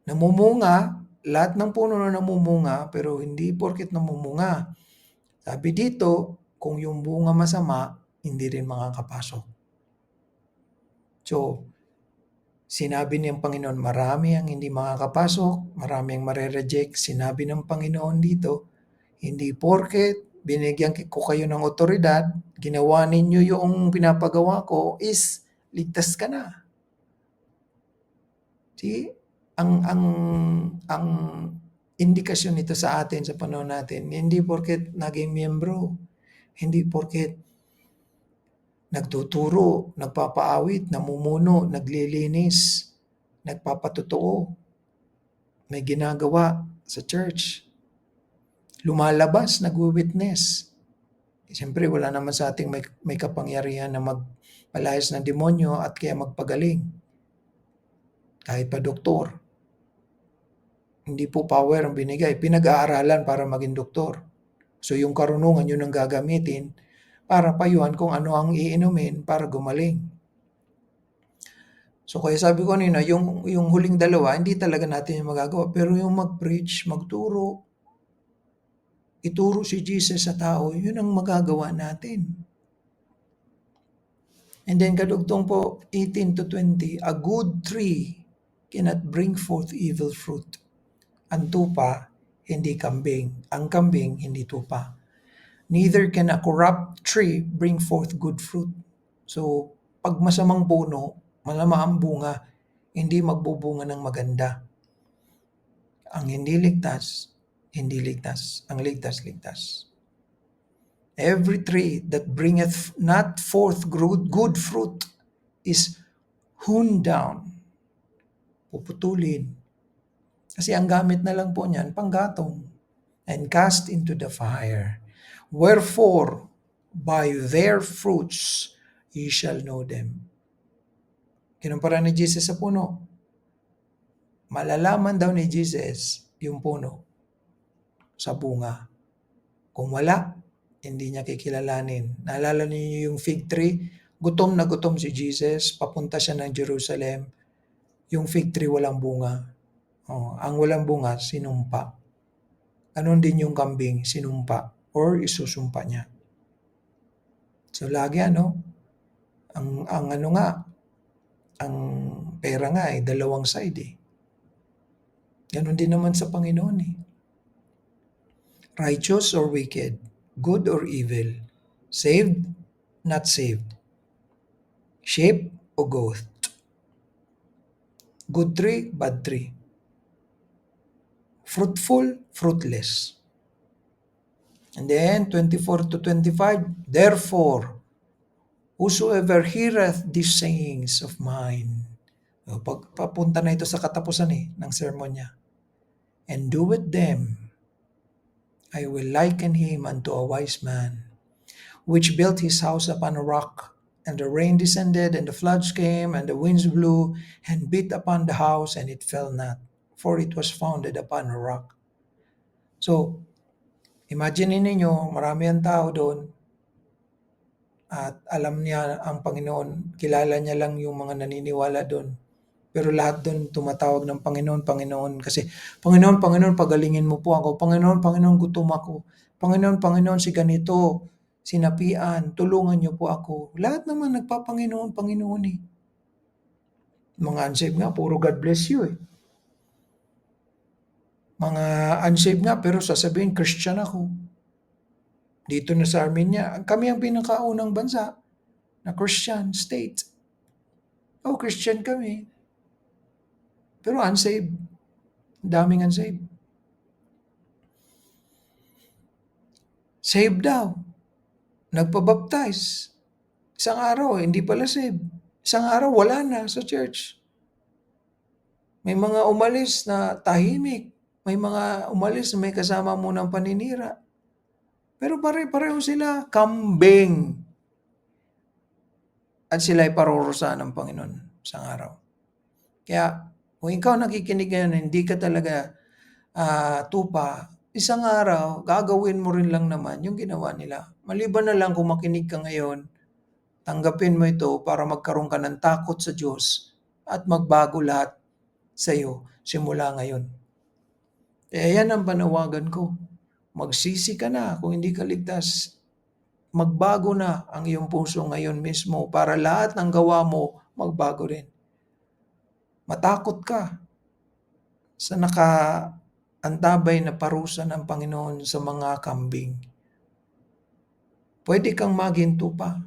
namumunga, lahat ng puno na namumunga, pero hindi porket namumunga. Sabi dito, kung yung bunga masama, hindi rin makakapasok. So, sinabi ng Panginoon, marami ang hindi makakapasok, marami ang mare-reject. Sinabi ng Panginoon dito, hindi porket binigyan ko kayo ng otoridad, ginawa ninyo yung pinapagawa ko, is ligtas ka na. See? Ang indikasyon nito sa atin sa panahon natin, hindi porket naging miyembro, hindi porket nagtuturo, nagpapaawit, namumuno, naglilinis, nagpapatotoo, may ginagawa sa church, lumalabas, nagwi-witness. Siyempre, wala naman sa ating may kapangyarihan na magpalayas ng demonyo at kaya magpagaling. Kahit pa doktor. Hindi po power ang binigay. Pinag-aaralan para maging doktor. So yung karunungan yun ang gagamitin para payuhan kung ano ang iinumin para gumaling. So kaya sabi ko kanina, yung huling dalawa, hindi talaga natin yung magagawa. Pero yung mag-preach, magturo, ituro si Jesus sa tao, yun ang magagawa natin. And then kadugtong po, 18 to 20, a good tree cannot bring forth evil fruit. Ang tupa, hindi kambing. Ang kambing, hindi tupa. Neither can a corrupt tree bring forth good fruit. So, pag masamang puno, masama ang bunga, hindi magbubunga ng maganda. Ang hindi ligtas, hindi ligtas. Ang ligtas, ligtas. Every tree that bringeth not forth good fruit is hewn down. Puputulin. Kasi ang gamit na lang po niyan, panggatong. And cast into the fire. Wherefore, by their fruits, ye shall know them. Kinumpara ni Jesus sa puno. Malalaman daw ni Jesus yung puno sa bunga. Kung wala, hindi niya kikilalanin. Naalala niyo yung fig tree? Gutom na gutom si Jesus, papunta siya ng Jerusalem. Yung fig tree walang bunga. Ang walang bunga, sinumpa. Ganon din yung kambing, sinumpa or isusumpa niya. So lagi ang pera nga dalawang side eh. Ganon din naman sa Panginoon eh. Righteous or wicked, good or evil, saved, not saved, sheep o goat, good tree, bad tree, fruitful, fruitless. And then 24 to 25, therefore, whosoever heareth these sayings of mine, papunta na ito sa katapusan ng sermon niya, and doeth them, I will liken him unto a wise man, which built his house upon a rock, and the rain descended, and the floods came, and the winds blew, and beat upon the house, and it fell not, for it was founded upon a rock. So, imagine ninyo, marami ang tao doon, at alam niya ang Panginoon, kilala niya lang yung mga naniniwala doon. Pero lahat doon tumatawag ng Panginoon, Panginoon. Kasi, Panginoon, Panginoon, pagalingin mo po ako. Panginoon, Panginoon, gutom ako. Panginoon, Panginoon, si ganito, sinapian, tulungan niyo po ako. Lahat naman nagpapanginoon, Panginoon eh. Mga unsaved nga, puro God bless you eh. Mga unsaved nga, pero sasabihin, Christian ako. Dito na sa Armenia, kami ang pinakaunang bansa na Christian state. Christian kami. Pero unsaved. Daming unsaved. Save daw, nagpa-baptize. Isang araw, hindi pala save. Isang araw, wala na sa church. May mga umalis na tahimik. May mga umalis na may kasama munang paninira. Pero pare-pareho sila, kambing. At sila ay parurusahan ng Panginoon sa araw. Kaya, kung ikaw nakikinig ngayon, hindi ka talaga tupa, isang araw, gagawin mo rin lang naman yung ginawa nila. Maliban na lang kung makinig ka ngayon, tanggapin mo ito para magkaroon ka ng takot sa Diyos at magbago lahat sa iyo simula ngayon. Kaya yan ang panawagan ko. Magsisi ka na kung hindi ka ligtas. Magbago na ang iyong puso ngayon mismo para lahat ng gawa mo magbago rin. Matakot ka sa nakaantabay na parusa ng Panginoon sa mga kambing. Pwede kang maginto pa.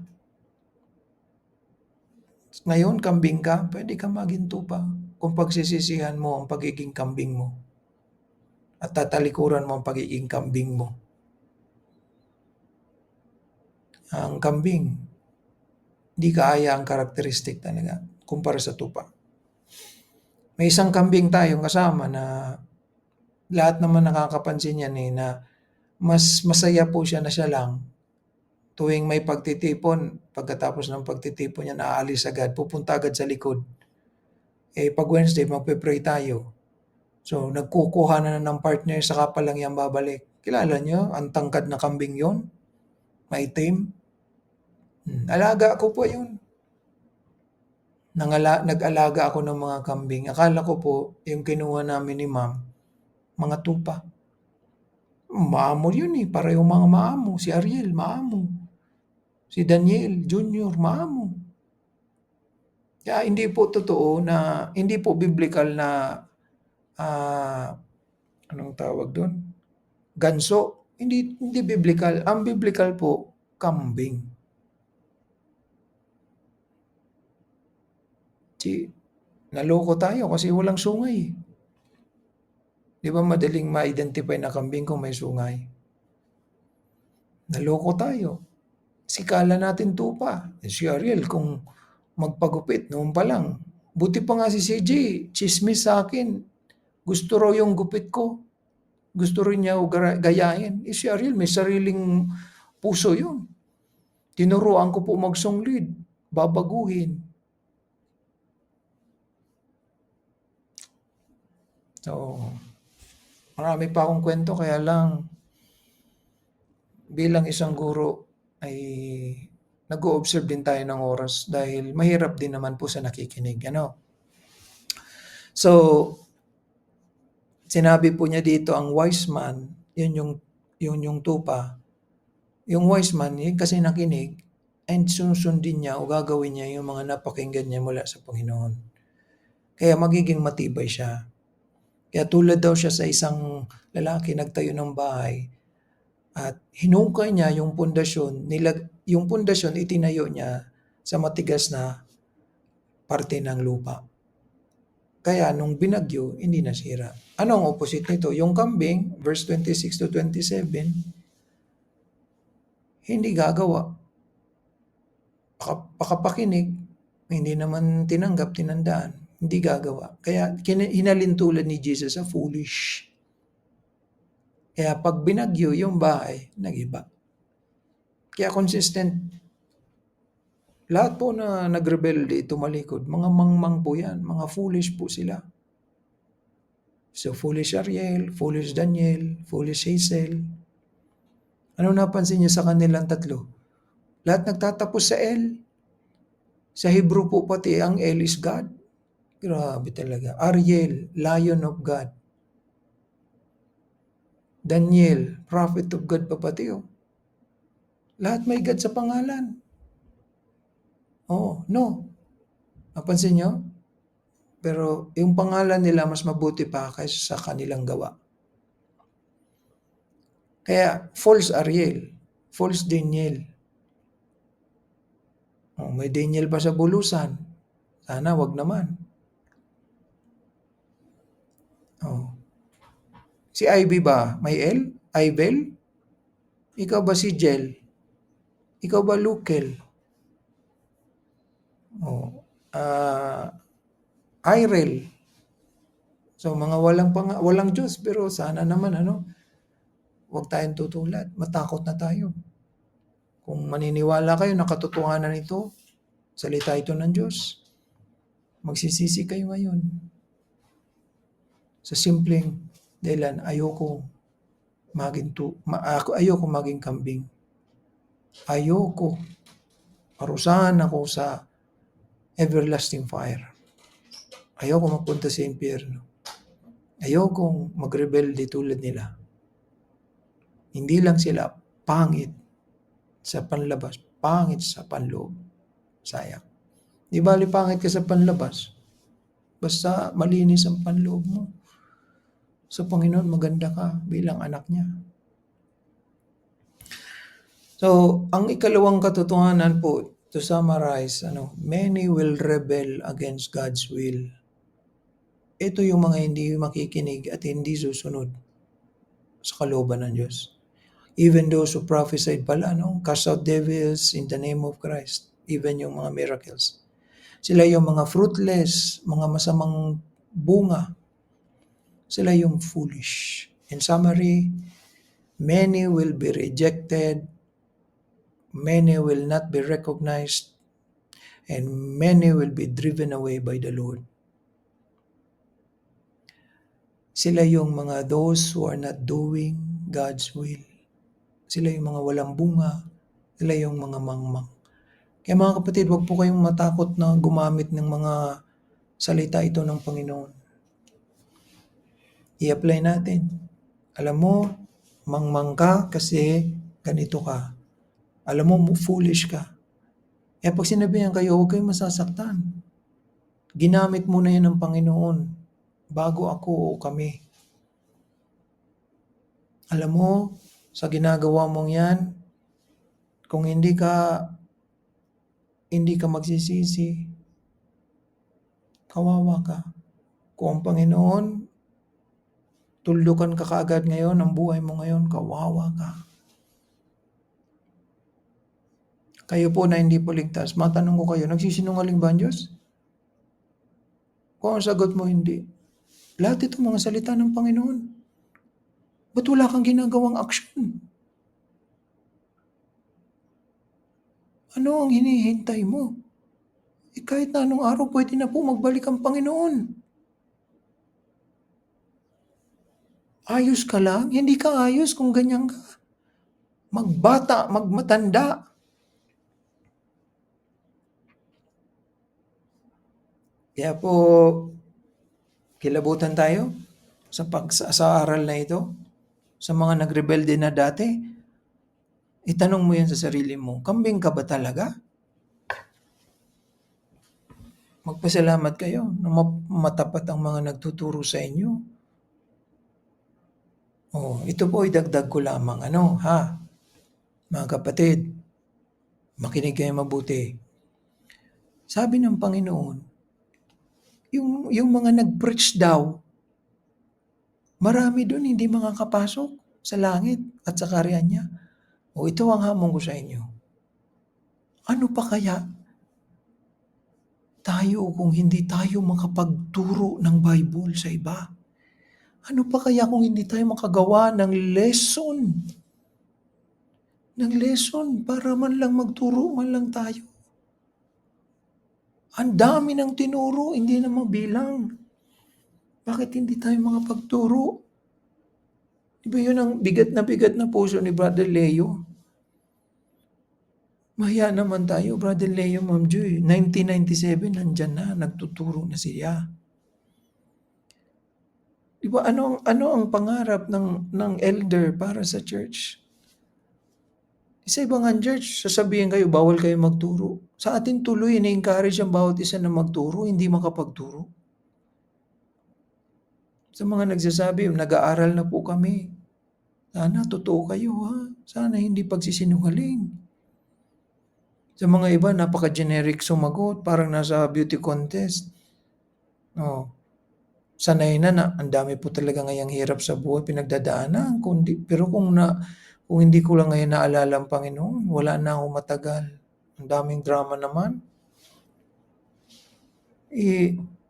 Ngayon, kambing ka, pwede kang maginto pa kung pagsisisihan mo ang pagiging kambing mo at tatalikuran mo ang pagiging kambing mo. Ang kambing, hindi kaaya ang karakteristik talaga kumpara sa tupa. May isang kambing tayong kasama na lahat naman nakakapansin yan na mas masaya po siya na siya lang. Tuwing may pagtitipon, pagkatapos ng pagtitipon niya, naaalis agad, pupunta agad sa likod. Pag Wednesday, magpe-pray tayo. So, nagkukuha na ng partner, saka pa lang yan babalik. Kilala niyo, ang tangkad na kambing yon, maitim. Alaga ko po yun. Nag-alaga ako ng mga kambing. Akala ko po, yung kinuha namin ni ma'am, mga tupa. Maamo yun pareho mga maamo. Si Ariel, maamo. Si Daniel Jr., maamo. Kaya hindi po totoo na, hindi po biblical na, anong tawag doon? Ganso. Hindi biblical. Ang biblical po, kambing. Naloko tayo kasi walang sungay. Di ba madaling ma-identify na kambing kung may sungay? Naloko tayo. Sikala natin tupa. Si Ariel, kung magpagupit noon pa lang. Buti pa nga si CJ, chismis sa akin. Gusto raw yung gupit ko. Gusto rin niya gayahin. Si Ariel, may sariling puso yun. Tinuruan ko po mag-song lead. Babaguhin. So, marami pa akong kwento, kaya lang bilang isang guro ay nag-o-observe din tayo ng oras dahil mahirap din naman po sa nakikinig. So, sinabi po niya dito ang wise man, yun yung tupa. Yung wise man, kasi nakinig, and susundin niya o gagawin niya yung mga napakinggan niya mula sa Panginoon. Kaya magiging matibay siya. Kaya tulad daw siya sa isang lalaki nagtayo ng bahay at hinukay niya yung pundasyon, yung pundasyon itinayo niya sa matigas na parte ng lupa. Kaya nung binagyo, hindi nasira. Ano ang opposite nito? Yung kambing, verse 26 to 27, hindi gagawa. Pakapakinig, hindi naman tinanggap, tinandaan. Hindi gagawa. Kaya hinalin tulad ni Jesus sa foolish. Kaya pag binagyo yung bahay, nag-iba. Kaya consistent. Lahat po na nagrebelde, tumalikod, mga mangmang po yan. Mga foolish po sila. So foolish Ariel, foolish Daniel, foolish Hazel. Ano napansin niyo sa kanilang tatlo? Lahat nagtatapos sa L. Sa Hebrew po pati ang L is God. Grabe talaga. Ariel, Lion of God. Daniel, Prophet of God pa pati Lahat may God sa pangalan. No. Napansin nyo? Pero yung pangalan nila mas mabuti pa kaysa sa kanilang gawa. Kaya false Ariel, false Daniel. May Daniel pa sa bulusan. Sana wag naman. Si Ivy ba? May L? Ivel? Ikaw ba si Jel? Ikaw ba Lukel? Oh, Irel. So mga walang Diyos, pero sana naman huwag tayong tutulad. Matakot na tayo. Kung maniniwala kayo na katotohanan ito, salita ito ng Diyos, magsisisi kayo ngayon. Sa simpleng dahilan, ayoko maging kambing. Ayoko parusahan ako sa everlasting fire. Ayoko mapunta sa impyerno. Ayokong magrebelde tulad nila. Hindi lang sila pangit sa panlabas, pangit sa panloob. Sayang. Di bali pangit ka sa panlabas, basta malinis ang panloob mo. Sa Panginoon, maganda ka bilang anak niya. So, ang ikalawang katotohanan po, to summarize, many will rebel against God's will. Ito yung mga hindi makikinig at hindi susunod sa kalooban ng Diyos. Even those who prophesied pala, cast out devils in the name of Christ. Even yung mga miracles. Sila yung mga fruitless, mga masamang bunga. Sila yung foolish. In summary, many will be rejected, many will not be recognized, and many will be driven away by the Lord. Sila yung mga those who are not doing God's will. Sila yung mga walang bunga. Sila yung mga mangmang. Kaya mga kapatid, huwag po kayong matakot na gumamit ng mga salita ito ng Panginoon. I-apply natin. Alam mo, mangmang ka kasi ganito ka. Alam mo, foolish ka. Kaya pag sinabihan kayo, huwag kayong masasaktan. Ginamit mo na yan ng Panginoon bago ako o kami. Alam mo, sa ginagawa mong yan, kung hindi ka magsisisi, kawawa ka. Kung ang Panginoon, tuldukan ka kaagad ngayon, ang buhay mo ngayon, kawawa ka. Kayo po na hindi po ligtas, matanong ko kayo, nagsisinungaling ba ang Diyos? Kung ang sagot mo hindi, lahat ito mga salita ng Panginoon. Ba't wala kang ginagawang aksyon? Ano ang hinihintay mo? Kahit na anong araw, pwede na po magbalik ang Panginoon. Ayos ka lang? Hindi ka ayos kung ganyan ka. Magbata, magmatanda. Kaya po, kilabutan tayo sa aral na ito. Sa mga nagrebelde na dati, itanong mo yan sa sarili mo, kambing ka ba talaga? Magpasalamat kayo na matapat ang mga nagtuturo sa inyo. Ito po idagdag ko lamang. Mga kapatid, makinig kayo mabuti. Sabi ng Panginoon, yung mga nag-preach daw, marami doon hindi makakapasok sa langit at sa kaharian niya. Ito ang hamon ko sa inyo. Ano pa kaya tayo kung hindi tayo makapagturo ng Bible sa iba? Ano pa kaya kung hindi tayo makagawa ng lesson? Ng lesson para man lang magturo man lang tayo. Ang dami ng tinuro, hindi na mabilang. Bakit hindi tayo makapagturo? Diba yun ang bigat na puso ni Brother Leo? Mahiya naman tayo, Brother Leo, Ma'am Joy. 1997, nandyan na, nagtuturo na siya. Diba ano ang pangarap ng elder para sa church? Sa ibang church, sasabihin kayo, bawal kayo magturo. Sa atin tuloy, ini-encourage ang bawat isa na magturo, hindi makapagturo. Sa mga nagsasabi, nag-aaral na po kami. Sana totoo kayo Sana hindi pagsisinungaling. Sa mga iba, napaka-generic sumagot, parang nasa beauty contest. Sanay na ang dami po talaga ngayang hirap sa buhay, pinagdadaanan. Pero kung Kung hindi ko lang ngayon naalala ang Panginoon, wala na ako matagal. Ang daming drama naman.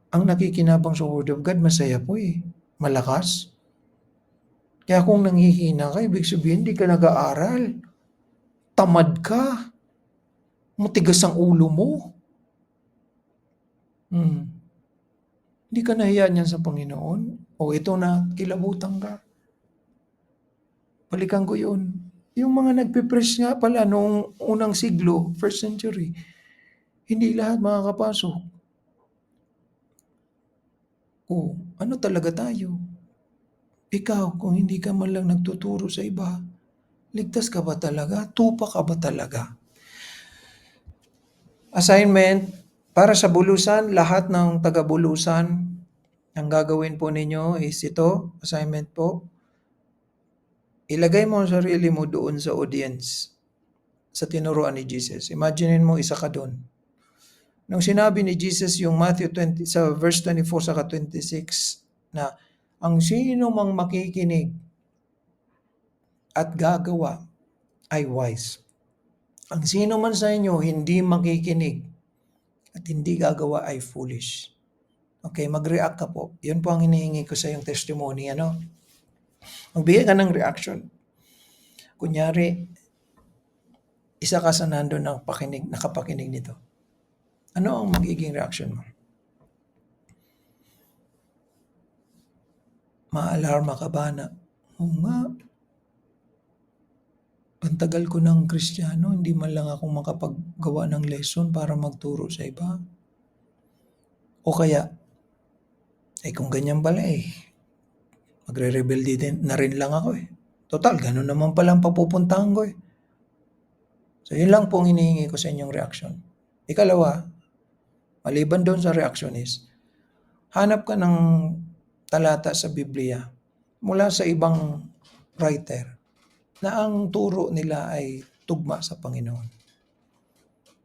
Ang nakikinabang sa Word of God, masaya po malakas. Kaya kung nanghihina ka, ibig sabihin hindi ka nag-aaral. Tamad ka. Matigas ang ulo mo. Hindi ka nahiya niyan sa Panginoon. O ito na, kilabutan ka. Balikan ko yun. Yung mga nagpipreach nga pala noong unang siglo, first century, hindi lahat makakapasok. O, ano talaga tayo? Ikaw, kung hindi ka man lang nagtuturo sa iba, ligtas ka ba talaga? Tupa ka ba talaga? Assignment, para sa bulusan, lahat ng taga-bulusan, ang gagawin po ninyo is ito, assignment po, ilagay mo ang sarili mo doon sa audience, sa tinuruan ni Jesus. Imaginin mo, isa ka doon. Nung sinabi ni Jesus yung Matthew 20, sa verse 24 saka 26, na ang sino mang makikinig at gagawa ay wise. Ang sino man sa inyo hindi makikinig at hindi gagawa ay foolish. Okay, mag-react ka po. Yun po ang hinihingi ko sa iyong testimony. Magbigay ka ng reaction. Kunyari, isa ka sa nandun ng nakapakinig nito. Ano ang magiging reaction mo? Maalarma ka ba na, oo nga, ang tagal ko ng Kristiyano, hindi man lang ako makapaggawa ng lesson para magturo sa iba? O kaya, kung ganyan pala magre-rebelde din na rin lang ako Total, ganun naman palang papupuntahan ko So, yun lang po ang hinihingi ko sa inyong reaction. Ikalawa, maliban doon sa reaction is, hanap ka ng talata sa Biblia mula sa ibang writer na ang turo nila ay tugma sa Panginoon.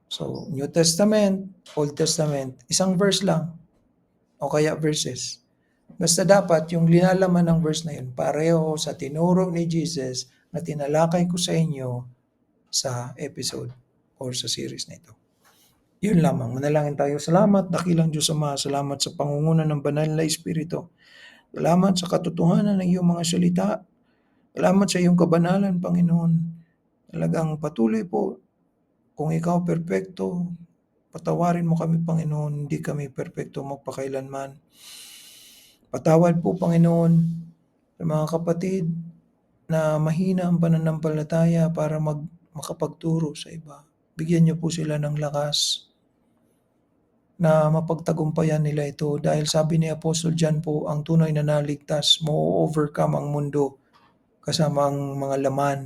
So, New Testament, Old Testament, isang verse lang o kaya verses. Basta dapat yung linalaman ng verse na yun, pareho sa tinuro ni Jesus na tinalakay ko sa inyo sa episode or sa series na ito. Yun lamang. Manalangin tayo. Salamat, dakilang Diyos Ama. Salamat sa pangunguna ng banal na Espiritu. Salamat sa katotohanan ng iyong mga salita. Salamat sa iyong kabanalan, Panginoon. Talagang patuloy po. Kung ikaw perpekto, patawarin mo kami, Panginoon. Hindi kami perpekto magpakailanman. Patawad po, Panginoon, sa mga kapatid na mahina ang pananampalataya para makapagturo sa iba. Bigyan niyo po sila ng lakas na mapagtagumpayan nila ito. Dahil sabi ni Apostle John po, ang tunay na naligtas, mo-overcome ang mundo kasama ang mga laman,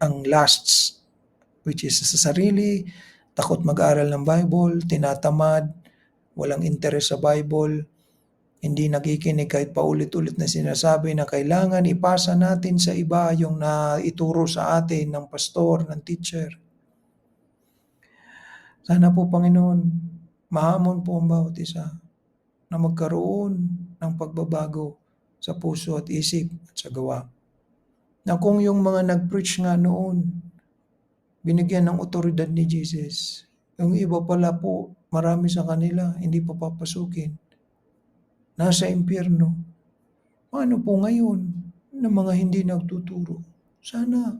ang lusts, which is sa sarili, takot mag-aral ng Bible, tinatamad, walang interest sa Bible, hindi nakikinig kahit paulit-ulit na sinasabi na kailangan ipasa natin sa iba yung naituro sa atin ng pastor, ng teacher. Sana po, Panginoon, mahamon po ang bawat isa na magkaroon ng pagbabago sa puso at isip at sa gawa. Na kung yung mga nag-preach nga noon, binigyan ng otoridad ni Jesus, yung iba pala po, marami sa kanila, hindi pa papasukin. Nasa impyerno. Paano po ngayon ng mga hindi nagtuturo? Sana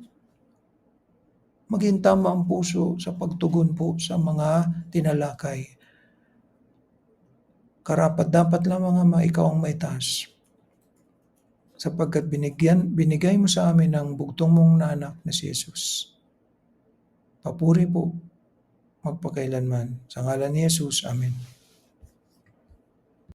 maging tama ang puso sa pagtugon po sa mga tinalakay. Karapat dapat lamang Ama, ikaw ang may taas. Sapagkat binigay mo sa amin ang bugtong mong na anak na si Jesus. Papuri po magpakailanman. Sa ngalan ni Jesus, Amen.